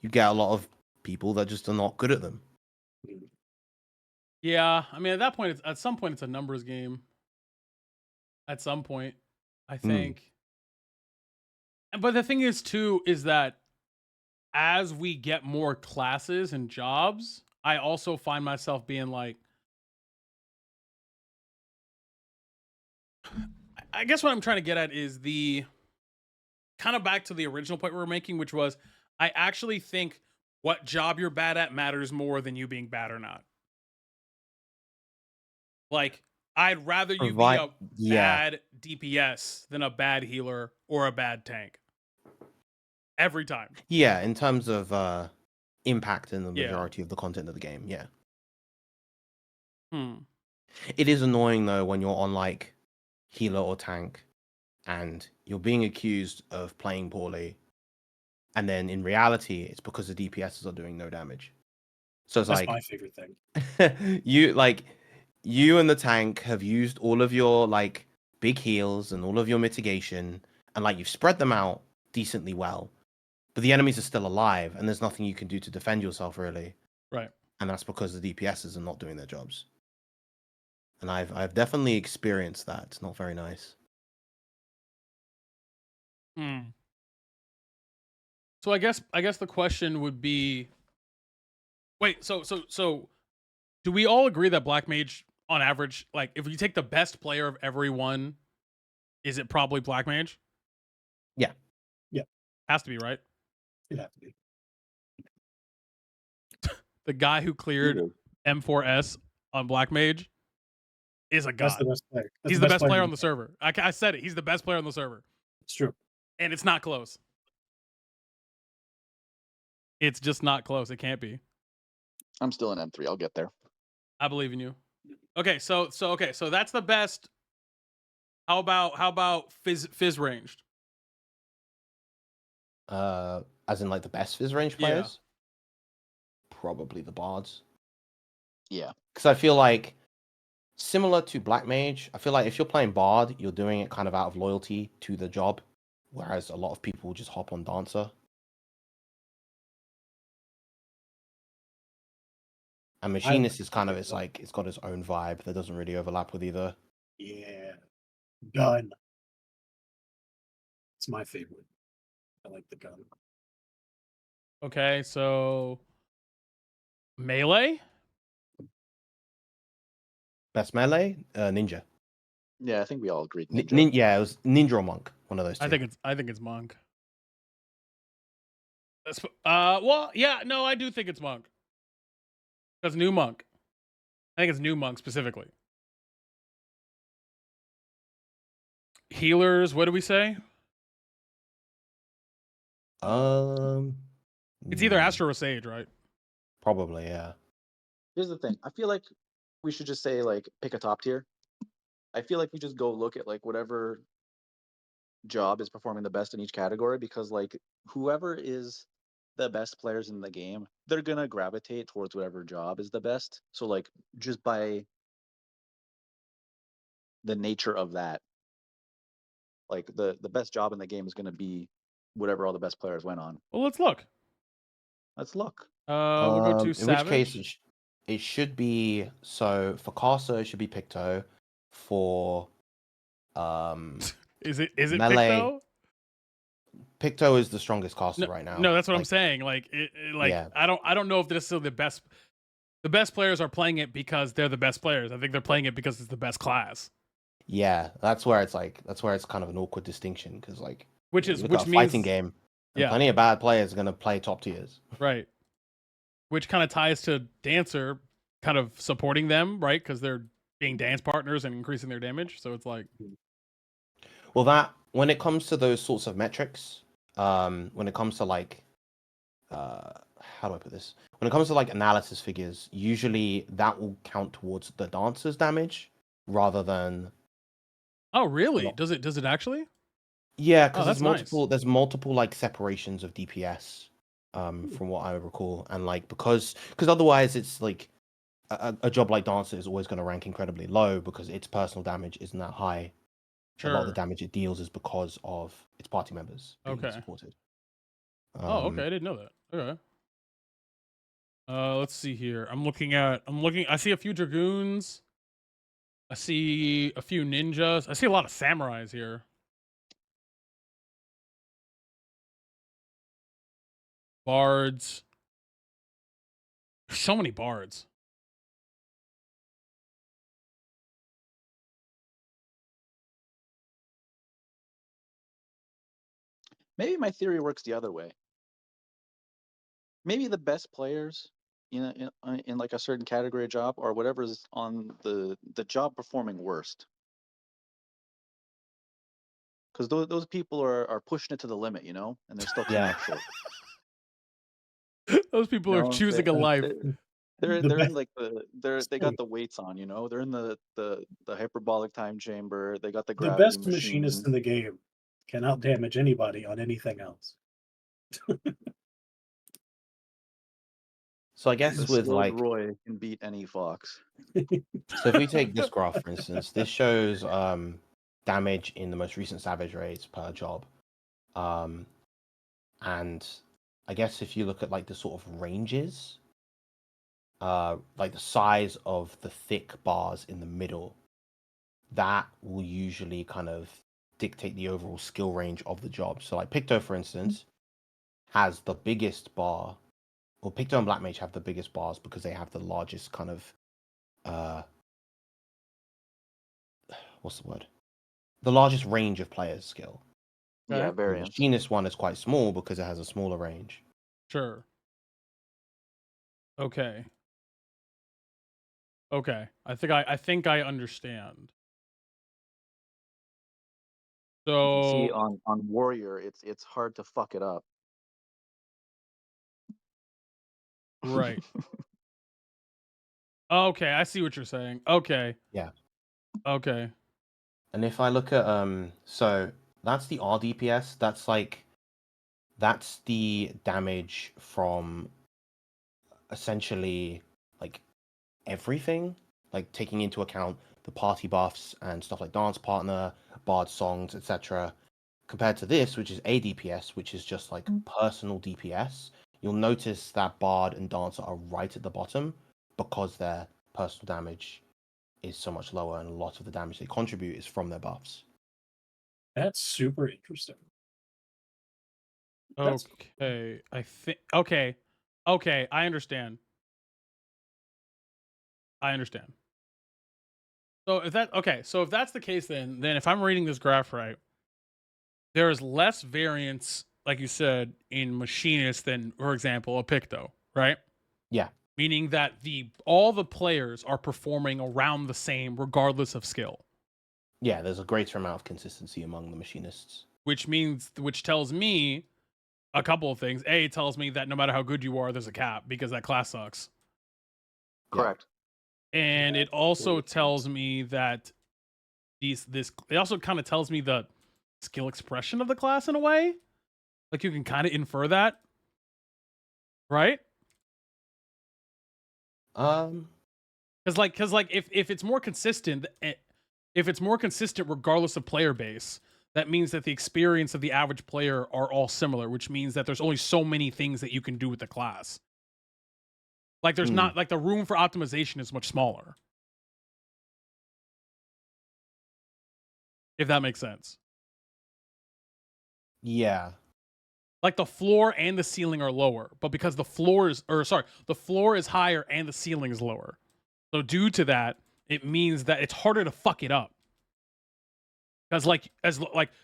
you get a lot of people that just are not good at them. Yeah, I mean, at some point, it's a numbers game. At some point, I think. But the thing is, too, is that as we get more classes and jobs, I also find myself being like, I guess what I'm trying to get at is the kind of back to the original point we were making, which was, I actually think what job you're bad at matters more than you being bad or not. Like, I'd rather you be a bad DPS than a bad healer or a bad tank. Every time. Yeah, in terms of impact in the majority of the content of the game, yeah. It is annoying though when you're on like healer or tank and you're being accused of playing poorly, and then in reality, it's because the DPSs are doing no damage. So it's That's my like favorite thing. you and the tank have used all of your like big heals and all of your mitigation, and like you've spread them out decently well, but the enemies are still alive, and there's nothing you can do to defend yourself really. Right. And that's because the DPSs are not doing their jobs. And I've definitely experienced that. It's not very nice. Hmm. So I guess the question would be, wait, so do we all agree that Black Mage on average, like if you take the best player of everyone, is it probably Black Mage? Yeah. Yeah. Has to be, right? It'd have to be. The guy who cleared M4S on Black Mage is a god. That's the best player. That's He's the best player in on the server. I said it. He's the best player on the server. It's true. And it's not close. It's just not close. It can't be. I'm still in M3. I'll get there. I believe in you. Okay, so that's the best. How about Fizz ranged? As in like the best Fizz range Yeah. players? Probably the bards. Yeah. Because I feel like similar to Black Mage, I feel like if you're playing bard, you're doing it kind of out of loyalty to the job, whereas a lot of people just hop on dancer. And machinist is kind of it's got its own vibe that doesn't really overlap with either. Yeah. Gun. It's my favorite. I like the gun. Okay, so melee? Best melee, ninja. Yeah, I think we all agreed. Ninja. Yeah, it was ninja or monk, one of those two. I think it's monk. Well, yeah, no, I do think it's monk. Because new monk. I think it's new monk specifically. Healers, what do we say? It's either Astro or Sage, right? Probably, yeah. Here's the thing. I feel like we should just say like pick a top tier. I feel like we just go look at like whatever job is performing the best in each category, because like whoever is the best players in the game, they're gonna gravitate towards whatever job is the best. So like just by the nature of that, like the best job in the game is gonna be whatever all the best players went on. Well, let's look. Let's look. We'll go to in Savage. which case it should be, so for caster it should be Picto. For is it melee, Picto? Picto is the strongest caster right now. No, that's what I'm saying. Like yeah. I don't know if this is the best. The best players are playing it because they're the best players. I think they're playing it because it's the best class. Yeah, that's where it's kind of an awkward distinction, because like which means fighting game. Yeah, plenty of bad players are going to play top tiers. Right. Which kind of ties to Dancer kind of supporting them, right? Because they're being dance partners and increasing their damage. So it's like, well, that when it comes to those sorts of metrics, when it comes to like, how do I put this? When it comes to like analysis figures, usually that will count towards the dancer's damage rather than. Oh, really? Does it actually? Yeah, because there's that's multiple like separations of DPS, from what I recall, and like because otherwise it's like a job like dancer is always going to rank incredibly low because its personal damage isn't that high. Sure. A lot of the damage it deals is because of its party members being supported. Oh, okay. I didn't know that. Okay. Let's see here. I'm looking. I see a few dragoons. I see a few ninjas. I see a lot of samurais here. Bards. So many bards. Maybe my theory works the other way. Maybe the best players in like a certain category of job, or whatever's on the job performing worst. Because those people are pushing it to the limit, and they're still coming up short. Those people are choosing a life. They're The they're in best. like they got the weights on, you know. They're in the hyperbolic time chamber. They got the The gravity best machinist machine. in the game cannot damage anybody on anything else. So I The guess with skilled like, Roy can beat any fox. so if we take this graph for instance, this shows damage in the most recent Savage raids per job. And I guess if you look at like the sort of ranges, like the size of the thick bars in the middle, that will usually kind of dictate the overall skill range of the job. So like Picto, for instance, has the biggest bar, or Picto and Black Mage have the biggest bars because they have the largest kind of what's the word? The largest range of players' skill. Yeah, Okay. The variance. machinist one is quite small because it has a smaller range. Sure. Okay. Okay. I think I understand. See, So on warrior, it's hard to fuck it up. right. Okay, I see what you're saying. Okay. Yeah. Okay. And if I look at so that's the RDPS, that's the damage from essentially like everything, like taking into account the party buffs and stuff like dance partner, bard songs, etc. Compared to this, which is ADPS, which is just like personal DPS, you'll notice that bard and dancer are right at the bottom because their personal damage is so much lower, and a lot of the damage they contribute is from their buffs. That's super interesting. That's Okay. I think okay. Okay, I understand. I understand. So if that's the case then if I'm reading this graph right, there is less variance, like you said, in machinists than, for example, a Picto, right? Yeah. Meaning that all the players are performing around the same regardless of skill. Yeah, there's a greater amount of consistency among the machinists. Which tells me a couple of things. A, it tells me that no matter how good you are, there's a cap because that class sucks. Correct. And it also tells me that it also kind of tells me the skill expression of the class in a way. Like you can kind of infer that. Right? Because if it's more consistent, regardless of player base, that means that the experience of the average player are all similar, which means that there's only so many things that you can do with the class. Like there's not like the room for optimization is much smaller. If that makes sense. Yeah. Like the floor and the ceiling are lower, but because the floor is higher and the ceiling is lower. So due to that, it means that it's harder to fuck it up. Because like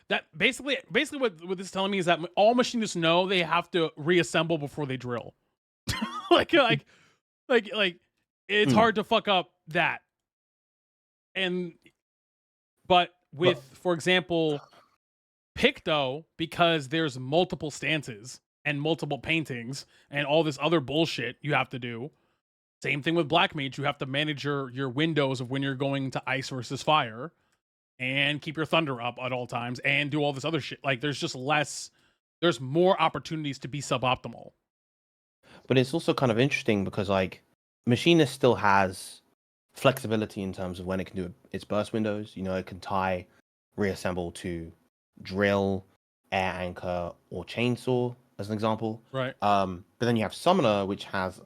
that basically what this is telling me is that all machinists know they have to reassemble before they drill. like it's hard to fuck up that. But with, for example, Picto, because there's multiple stances and multiple paintings and all this other bullshit you have to do. Same thing with Black Mage, you have to manage your windows of when you're going to ice versus fire and keep your thunder up at all times and do all this other shit. Like there's more opportunities to be suboptimal. But it's also kind of interesting because like Machinist still has flexibility in terms of when it can do its burst windows. You know, it can tie, reassemble to drill, air anchor, or chainsaw as an example. Right. But then you have Summoner, which has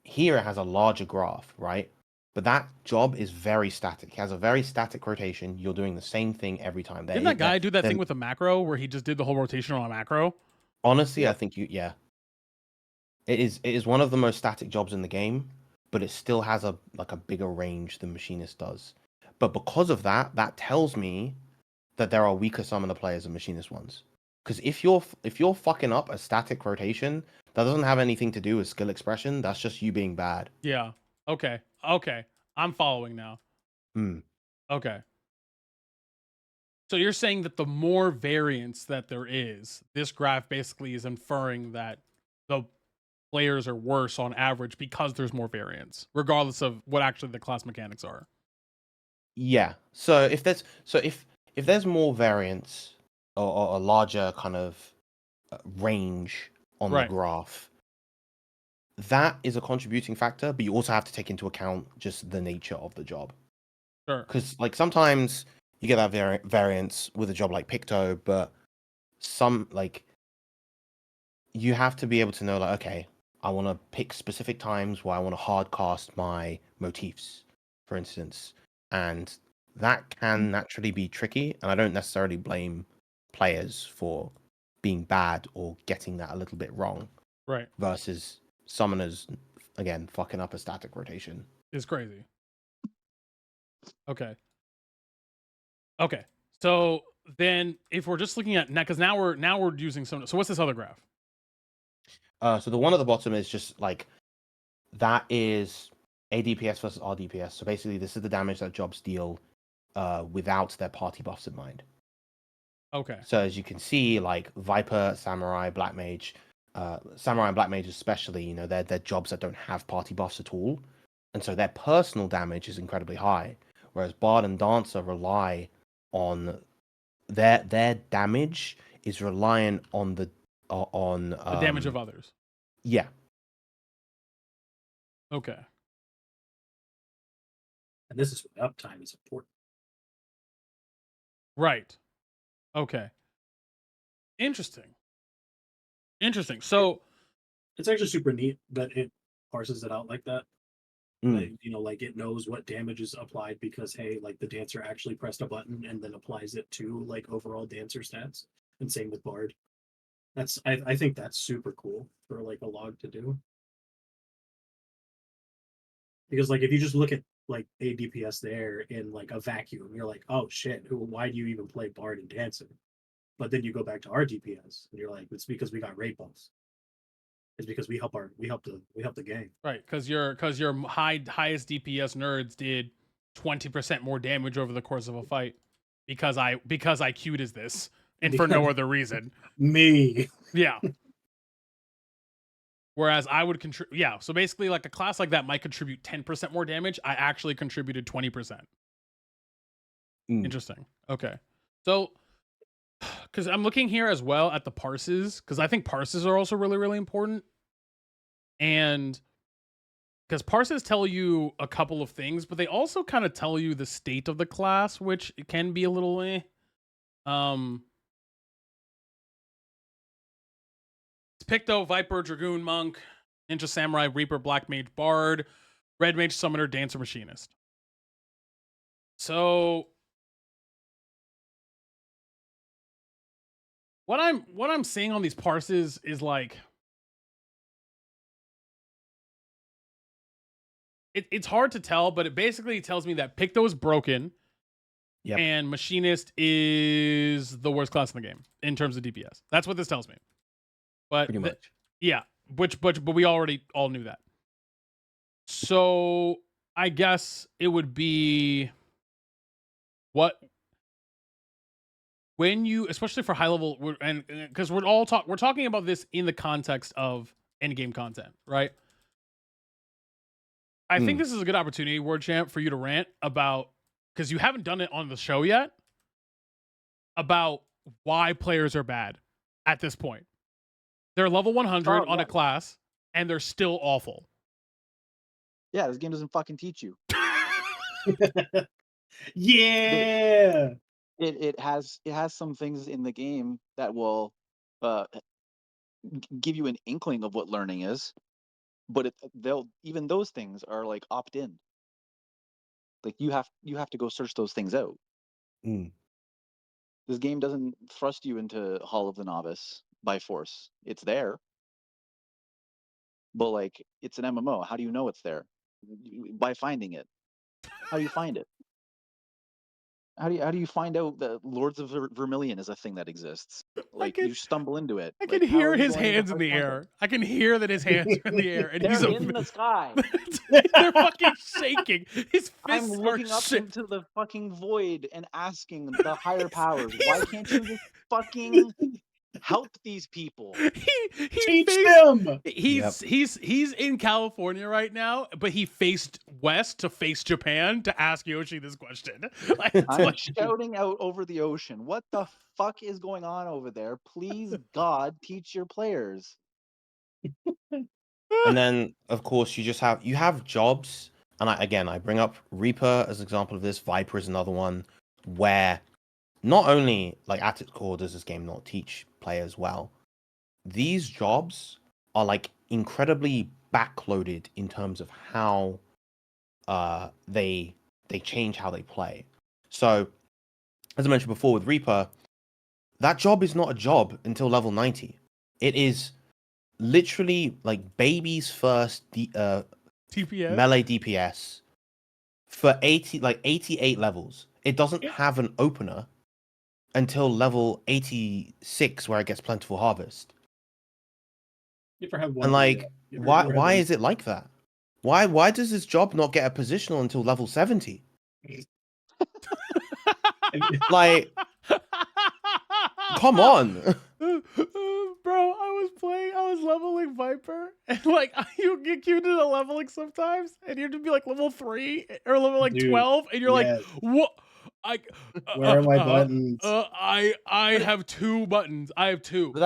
here it has a larger graph, right? But that job is very static. It has a very static rotation. You're doing the same thing every time. Didn't that guy do that thing with a macro where he just did the whole rotation on a macro? Honestly, I think yeah. It is one of the most static jobs in the game, but it still has a bigger range than Machinist does. But because of that, that tells me that there are weaker summoner players than Machinist ones. Because if you're fucking up a static rotation, that doesn't have anything to do with skill expression. That's just you being bad. Yeah. Okay. I'm following now. Okay. So you're saying that the more variance that there is, this graph basically is inferring that the players are worse on average because there's more variance, regardless of what actually the class mechanics are. Yeah. So if there's more variance or a larger kind of range on the Right. graph, that is a contributing factor, but you also have to take into account just the nature of the job. Sure. Because like sometimes you get that variance with a job like Picto, but some like you have to be able to know like, okay, I want to pick specific times where I want to hard cast my motifs, for instance, and that can naturally be tricky. And I don't necessarily blame players for being bad or getting that a little bit wrong. Right. Versus summoners, again, fucking up a static rotation. It's crazy. Okay. Okay. So then if we're just looking at now, because now we're using some. So what's this other graph? So the one at the bottom is just like that is ADPS versus RDPS. So basically, this is the damage that jobs deal without their party buffs in mind. Okay. So as you can see, like Viper, Samurai, Black Mage, Samurai and Black Mage especially, you know, they're jobs that don't have party buffs at all, and so their personal damage is incredibly high. Whereas Bard and Dancer rely on their damage is reliant on the damage of others. Yeah. Okay. And this is when uptime is important. Right. Okay. Interesting. So it's actually super neat that it parses it out like that. Mm. Like, you know, like it knows what damage is applied because hey, like the dancer actually pressed a button and then applies it to like overall dancer stats. And same with Bard. I think that's super cool for like a log to do. Because like if you just look at like ADPS there in like a vacuum, you're like, oh shit, why do you even play Bard and Dancer? But then you go back to our DPS and you're like, it's because we got raid buffs. It's because we help the gang. Right, because your highest DPS nerds did 20% more damage over the course of a fight because I queued as this and for no other reason. Me. Yeah. Whereas I would contribute, yeah. So basically, like a class like that might contribute 10% more damage. I actually contributed 20%. Interesting. Okay. So, because I'm looking here as well at the parses, because I think parses are also really, really important. And because parses tell you a couple of things, but they also kind of tell you the state of the class, which can be a little It's Picto, Viper, Dragoon, Monk, Ninja Samurai, Reaper, Black Mage, Bard, Red Mage, Summoner, Dancer, Machinist. So what I'm seeing on these parses is like it's hard to tell, but it basically tells me that Picto is broken. Yep. And Machinist is the worst class in the game in terms of DPS. That's what this tells me. But Pretty much. Yeah, but we already all knew that. So I guess it would be when you, especially for high level, and because we're talking about this in the context of end game content, right? I think this is a good opportunity, Word Champ, for you to rant about, because you haven't done it on the show yet, about why players are bad at this point. They're level 100 on a class, and they're still awful. Yeah, this game doesn't fucking teach you. Yeah. It has some things in the game that will give you an inkling of what learning is, but even those things are like opt in. Like you have to go search those things out. This game doesn't thrust you into Hall of the Novice by force. It's there, but like it's an MMO. How do you know it's there? By finding it. How do you find it? How do you find out that Lords of Vermilion is a thing that exists? Like you stumble into it. I can hear his hands in the air. I can hear that his hands are in the air, and They're in the sky. They're fucking shaking. His fists I'm looking are up into the fucking void and asking the higher powers, why can't you just fucking Help these people. he Teach faced, them. he's in California right now, but he faced west to face Japan to ask Yoshi this question. Like, it's I'm like- shouting out over the ocean. What the fuck is going on over there? Please, God, teach your players. And then, of course, you have jobs, and I bring up Reaper as an example of this. Viper is another one where not only like at its core does this game not teach players well, these jobs are like incredibly backloaded in terms of how they change how they play. So, as I mentioned before with Reaper, that job is not a job until level 90. It is literally like baby's first TPS. melee DPS for 88 levels. It doesn't have an opener until level 86 where it gets plentiful harvest. You ever have one? And like you ever had why one- is it like that? Why does this job not get a positional until level 70? Like come on. Bro, I was leveling Viper, and like you get queued into leveling sometimes, and you'd be like level 3 or level like Dude, 12, and you're yes. like, what? Where are my buttons? I have 2 buttons. I have 2. But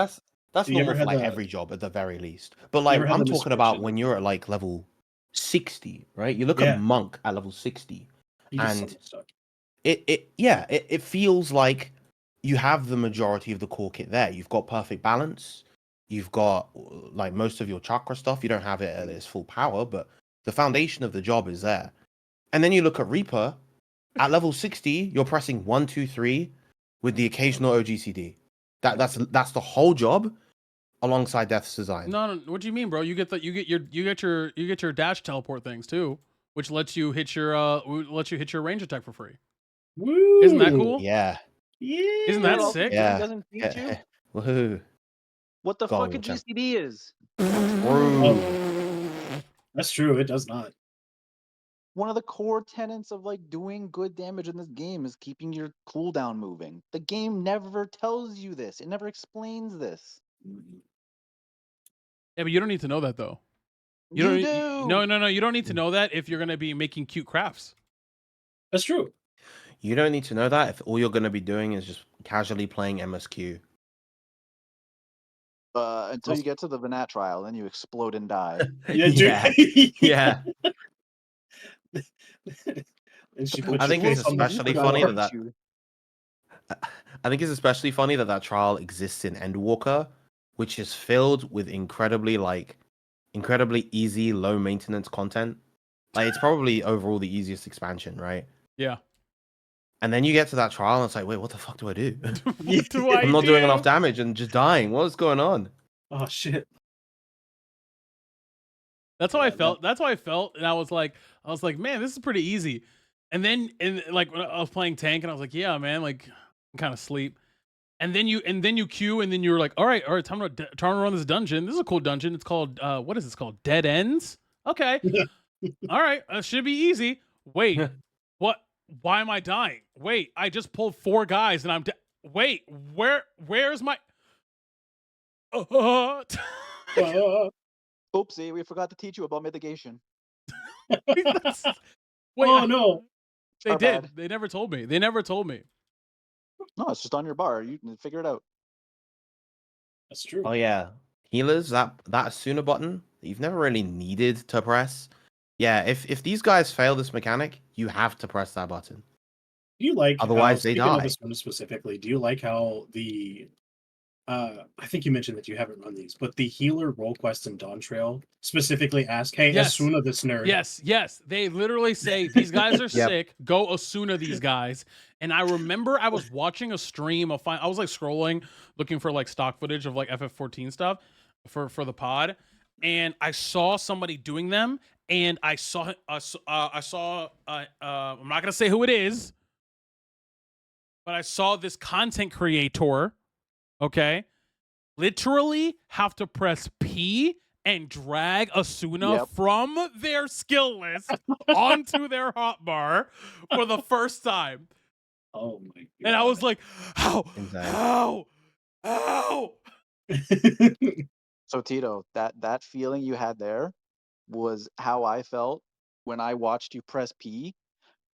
that's You ever normal for had like the- every job at the very least. But like ever had I'm the talking about misfortune- when you're at like level 60, right? You look Yeah. at Monk at level 60. You just and- summon stuff. It feels like you have the majority of the core kit there. You've got perfect balance. You've got like most of your chakra stuff. You don't have it at its full power, but the foundation of the job is there. And then you look at Reaper at level 60, you're pressing 1, 2, 3 with the occasional OGCD. That's the whole job alongside Death's Design. No, what do you mean, bro? You get your dash teleport things too, which lets you hit your range attack for free. Woo! Isn't that cool? Yeah. Yeah. Isn't that Well, sick? It Yeah. doesn't teach you Woohoo. what the Go on, fuck a Woocham. GCD is. True. That's true. It does not. One of the core tenets of like doing good damage in this game is keeping your cooldown moving. The game never tells you this. It never explains this. Yeah, but you don't need to know that though. You don't. do. No. You don't need to know that if you're gonna be making cute crafts. That's true. You don't need to know that if all you're going to be doing is just casually playing MSQ. Until you get to the Venat trial, then you explode and die. Yeah, dude. Yeah. And she I puts think your it's face on the especially floor. funny that I think it's especially funny that trial exists in Endwalker, which is filled with incredibly easy, low maintenance content. Like it's probably overall the easiest expansion, right? Yeah. And then you get to that trial and it's like, wait, what the fuck do I do? What do I I'm not doing do? enough damage and just dying. What's going on? Oh shit. That's how I Yeah, felt. That's how I felt, and I was like, man, this is pretty easy. And then, like when I was playing tank, and I was like, yeah, man, like I'm kind of sleep. And then you queue, and then you're like, all right, time to run this dungeon. This is a cool dungeon. It's called what is this called? Dead Ends. Okay. All right, should be easy. Wait, what? Why am I dying? Wait, I just pulled 4 guys, and I'm wait, where's my? Oopsie, we forgot to teach you about mitigation. Wait, Oh no. They Our did. bad. They never told me. They never told me. No, it's just on your bar. You can figure it out. That's true. Oh yeah, healers. That Asuna button that you've never really needed to press. Yeah, if these guys fail this mechanic, you have to press that button. Do you like Otherwise, they speaking of die. this one specifically, do you like how the I think you mentioned that you haven't run these, but the healer role quest in Dawn Trail specifically ask, hey, Yes. Asuna this nerd. Yes. They literally say these guys are Yep. sick. Go Asuna these guys. And I remember I was watching a stream of I was like scrolling, looking for like stock footage of like FF14 stuff for the pod, and I saw somebody doing them, and I saw I'm not gonna say who it is, but I saw this content creator, okay, literally have to press P and drag Asuna Yep. from their skill list onto their hotbar for the first time. Oh my god. And I was like, how? Insane. How? So Tito, that feeling you had there was how I felt when I watched you press P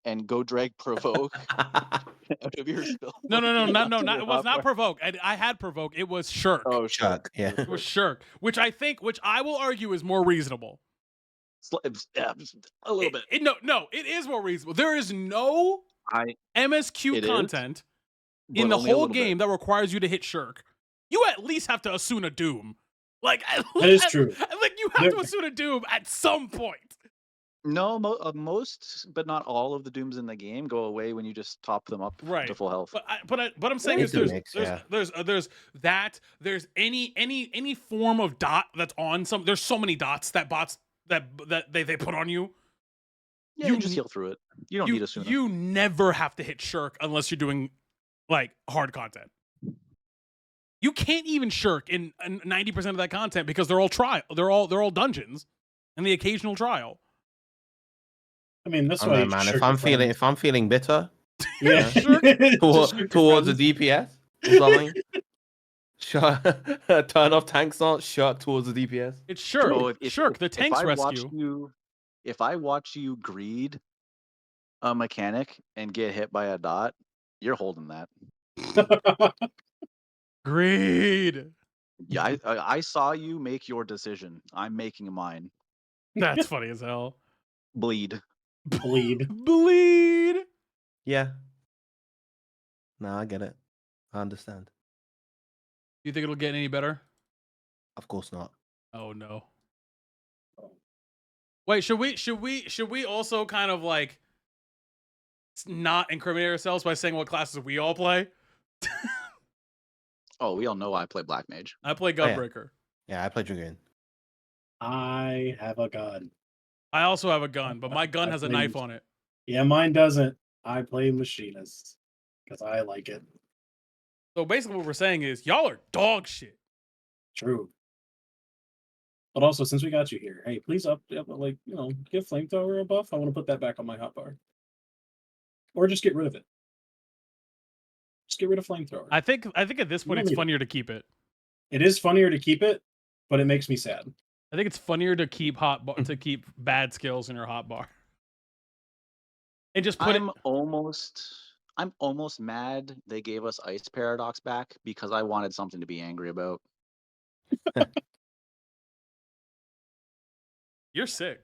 and go drag provoke out of your spell No, book no, onto not. your It was not hotbar. provoke. I had provoke. It was shirk. Oh, Chuck, yeah. It was shirk, which I will argue is more reasonable. Yeah, a little bit. No, it is more reasonable. There is no MSQ It is, content in but the only a whole little bit. game that requires you to hit shirk. You at least have to Asuna Doom. Like That is true. Like you have to Asuna Doom at some point. No, most, but not all of the dooms in the game go away when you just top them up to full health. But I'm saying is there's any form of dot that's on some. There's so many dots that bots that they put on you. Yeah, you just heal through it. You don't need a Asuna. You never have to hit shirk unless you're doing like hard content. You can't even shirk in 90% of that content because they're all trial. They're all dungeons and the occasional trial. I mean, that's I why know, you man. shirk If I'm feeling bitter, yeah, towards the DPS or something, turn off tank start, shirk towards the DPS. It's shirk. Oh, Shirk, the tanks rescue. If I watch you greed a mechanic and get hit by a dot, you're holding that. Greed. Yeah, I saw you make your decision. I'm making mine. That's funny as hell. Bleed. Bleed. Yeah. No, I get it. I understand. Do you think it'll get any better? Of course not. Oh no. Wait, should we also kind of like not incriminate ourselves by saying what classes we all play? Oh, we all know I play Black Mage. I play Gunbreaker. Yeah, I play Dragoon. I have a gun. I also have a gun, but my gun has a knife on it. Yeah, mine doesn't. I play Machinist because I like it. So basically what we're saying is y'all are dog shit. True. But also, since we got you here, hey, please give Flamethrower a buff. I want to put that back on my hotbar. Or just get rid of it. Just get rid of Flamethrower. I think at this point it's funnier to keep it. It is funnier to keep it, but it makes me sad. I think it's funnier to keep to keep bad skills in your hotbar. And just put I'm almost mad they gave us Ice Paradox back because I wanted something to be angry about. You're sick.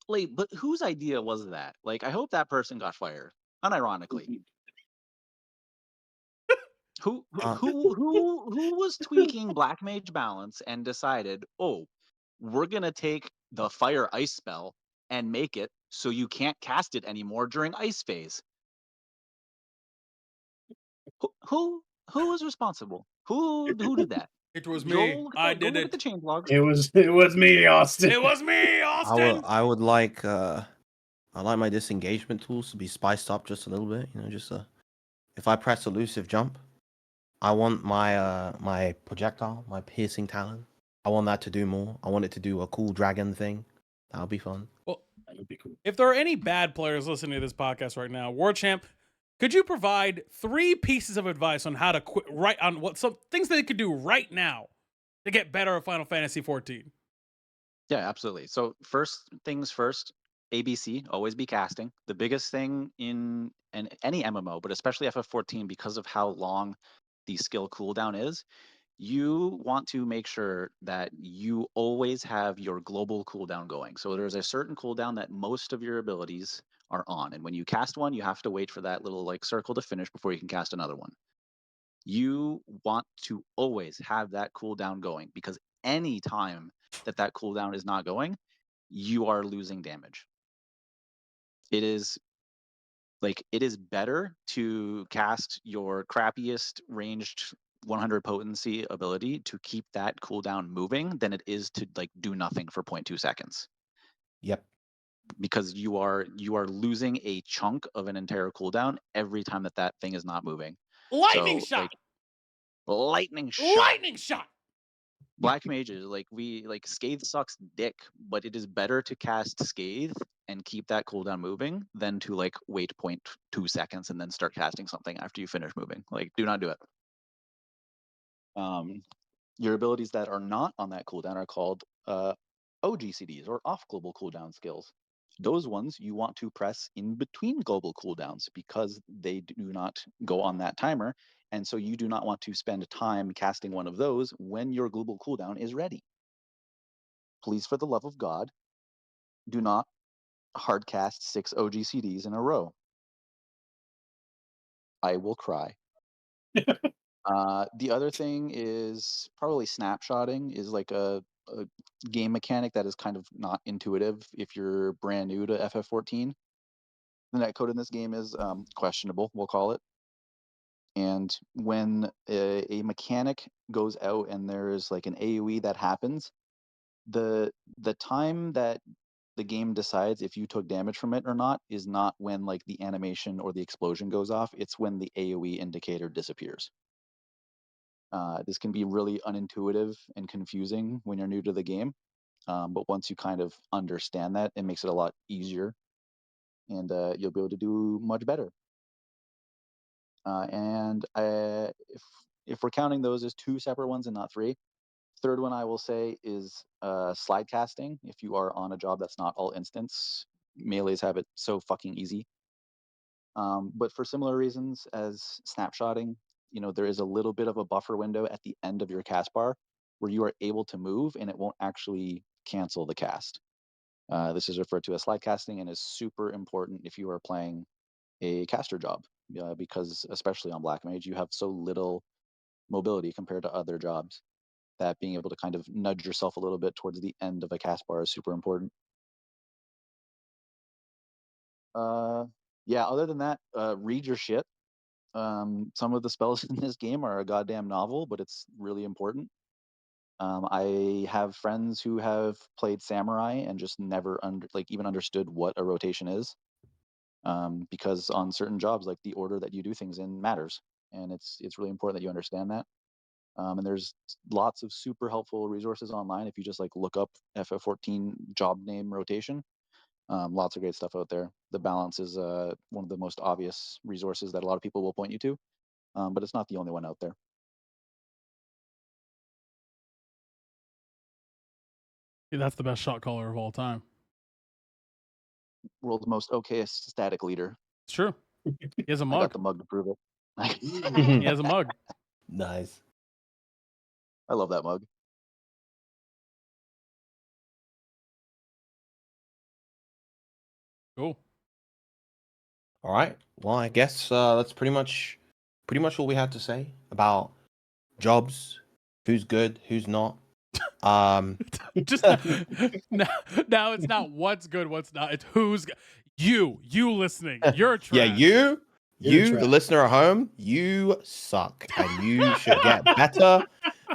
Like, but whose idea was that? Like, I hope that person got fired. Unironically. Who was tweaking Black Mage balance and decided, oh, we're gonna take the fire ice spell and make it so you can't cast it anymore during ice phase? Who was responsible? Who did that? It was me. I did Look it. at the change logs. It was me, Austin. It was me, Austin. I would like I like my disengagement tools to be spiced up just a little bit. You know, just if I press elusive jump, I want my my projectile, my piercing talon. I want that to do more. I want it to do a cool dragon thing. That would be fun. Well, That would be cool. if there are any bad players listening to this podcast right now, War Champ, could you provide 3 pieces of advice on how to quit on what some things they could do right now to get better at Final Fantasy XIV? Yeah, absolutely. So first things first, ABC, always be casting. The biggest thing in any MMO, but especially FF14, because of how long the skill cooldown is, you want to make sure that you always have your global cooldown going. So there's a certain cooldown that most of your abilities are on. And when you cast one, you have to wait for that little like circle to finish before you can cast another one. You want to always have that cooldown going because any time that cooldown is not going, you are losing damage. It is better to cast your crappiest ranged 100 potency ability to keep that cooldown moving than it is to like do nothing for 0.2 seconds. Yep. Because you are losing a chunk of an entire cooldown every time that thing is not moving. Lightning So, shot. Lightning shot. Lightning shot. Black mages, Scathe sucks dick, but it is better to cast Scathe and keep that cooldown moving than to like wait 0.2 seconds and then start casting something after you finish moving. Like, do not do it. Your abilities that are not on that cooldown are called OGCDs, or off global cooldown skills. Those ones you want to press in between global cooldowns because they do not go on that timer, and so you do not want to spend time casting one of those when your global cooldown is ready. Please, for the love of God, do not hard cast 6 OGCDs in a row. I will cry. The other thing is probably snapshotting is like a game mechanic that is kind of not intuitive if you're brand new to FF14. The netcode in this game is questionable, we'll call it. And when a mechanic goes out and there's like an AoE that happens, the time that the game decides if you took damage from it or not is not when like the animation or the explosion goes off. It's when the AoE indicator disappears. This can be really unintuitive and confusing when you're new to the game, but once you kind of understand that, it makes it a lot easier, and you'll be able to do much better. If we're counting those as 2 separate ones and not 3, third one I will say is slide casting. If you are on a job that's not all instance, melees have it so fucking easy. But for similar reasons as snapshotting, there is a little bit of a buffer window at the end of your cast bar where you are able to move and it won't actually cancel the cast. This is referred to as slide casting and is super important if you are playing a caster job, because especially on Black Mage, you have so little mobility compared to other jobs that being able to kind of nudge yourself a little bit towards the end of a cast bar is super important. Yeah, other than that, read your shit. Some of the spells in this game are a goddamn novel, but it's really important. I have friends who have played Samurai and just never even understood what a rotation is, because on certain jobs, like the order that you do things in matters, and it's really important that you understand that. And there's lots of super helpful resources online if you just like look up FF14 job name rotation. Lots of great stuff out there. The balance is one of the most obvious resources that a lot of people will point you to, but it's not the only one out there. Yeah, that's the best shot caller of all time. World's most okayest static leader. It's true. He has a I mug. got the mug to prove it. He has a mug. Nice. I love that mug. Cool. All right. Well, I guess that's pretty much all we had to say about jobs. Who's good? Who's not? Just now it's not what's good, what's not. It's who's you listening. You're trash. Yeah, you, You're the trash. listener at home, you suck, and you should get better,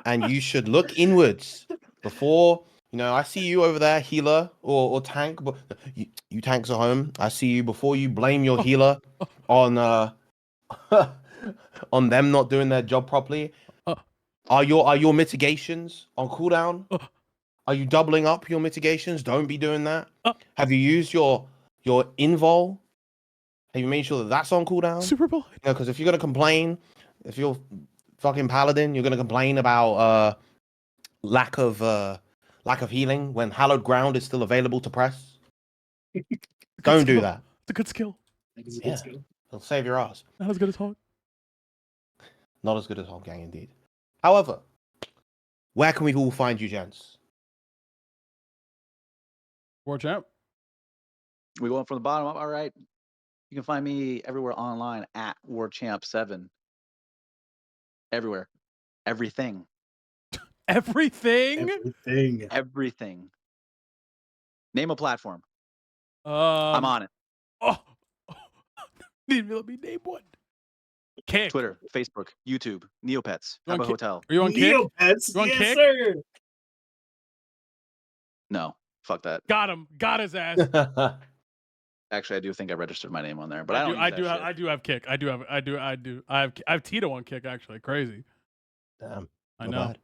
and you should look inwards before. I see you over there, healer or tank, but you tanks at home. I see you before you blame your healer on on them not doing their job properly. Are your mitigations on cooldown? Are you doubling up your mitigations? Don't be doing that. Have you used your invol? Have you made sure that that's on cooldown? Super blind. Because if you're gonna complain, if you're fucking paladin, you're gonna complain about lack of healing when hallowed ground is still available to press. Don't do that. It's a good skill. It's a good skill. It'll save your ass. Not as good as Hog. Not as good as Hog Gang, indeed. However, where can we all find you, gents? War champ. We going from the bottom up. All right. You can find me everywhere online at WarChamp7. Everywhere. Everything. Everything? Everything. Name a platform. I'm on it. Oh, let me name one. Kick. Twitter, Facebook, YouTube, Neopets, Have a Hotel. Are you on Kick? Neopets, You on yes, Kick? sir. No, fuck that. Got him. Got his ass. Actually, I do think I registered my name on there, but I do have Kick. I have Tito on Kick, actually. Crazy. Damn. I know. Bad.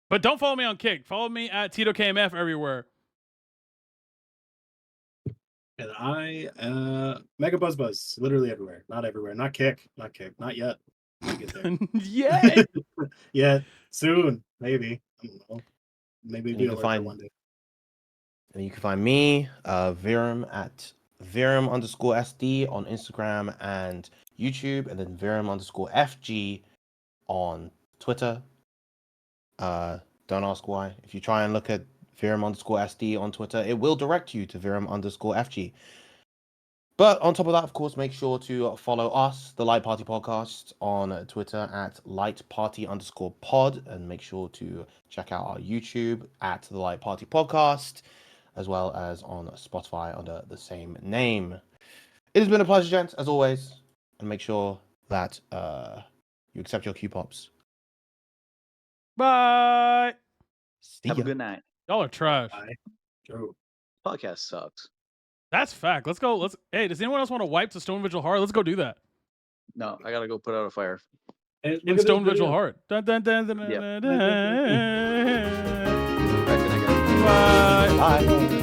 But don't follow me on Kick. Follow me at Tito KMF everywhere. And I Mega Buzz, literally everywhere. Not everywhere. Not Kick. Not yet. I'll get there. Yay! Yeah, soon. Maybe. I don't know. Maybe And be you a can lurker find one day. and you can find me, Virum at Virum_SD on Instagram and YouTube, and then Virum_FG on Twitter. Don't ask why. If you try and look at Virum_SD on Twitter, it will direct you to Virum_FG. But on top of that, of course, make sure to follow us, the Light Party Podcast, on Twitter at lightparty_pod, and make sure to check out our YouTube at the Light Party Podcast, as well as on Spotify under the same name. It has been a pleasure, gents, as always, and make sure that you accept your Q-Pops. Bye. See Have a ya. good night. Y'all are trash. Bye. Go. Podcast sucks. That's fact. Let's go. Hey, does anyone else want to wipe to Stone Vigil Heart? Let's go do that. No, I gotta go put out a fire. Hey, look In at this Stone Vigil video. Heart. Dun, dun, dun, dun, Yep. dun, dun, dun. Alright, good night, guys. Bye. Bye.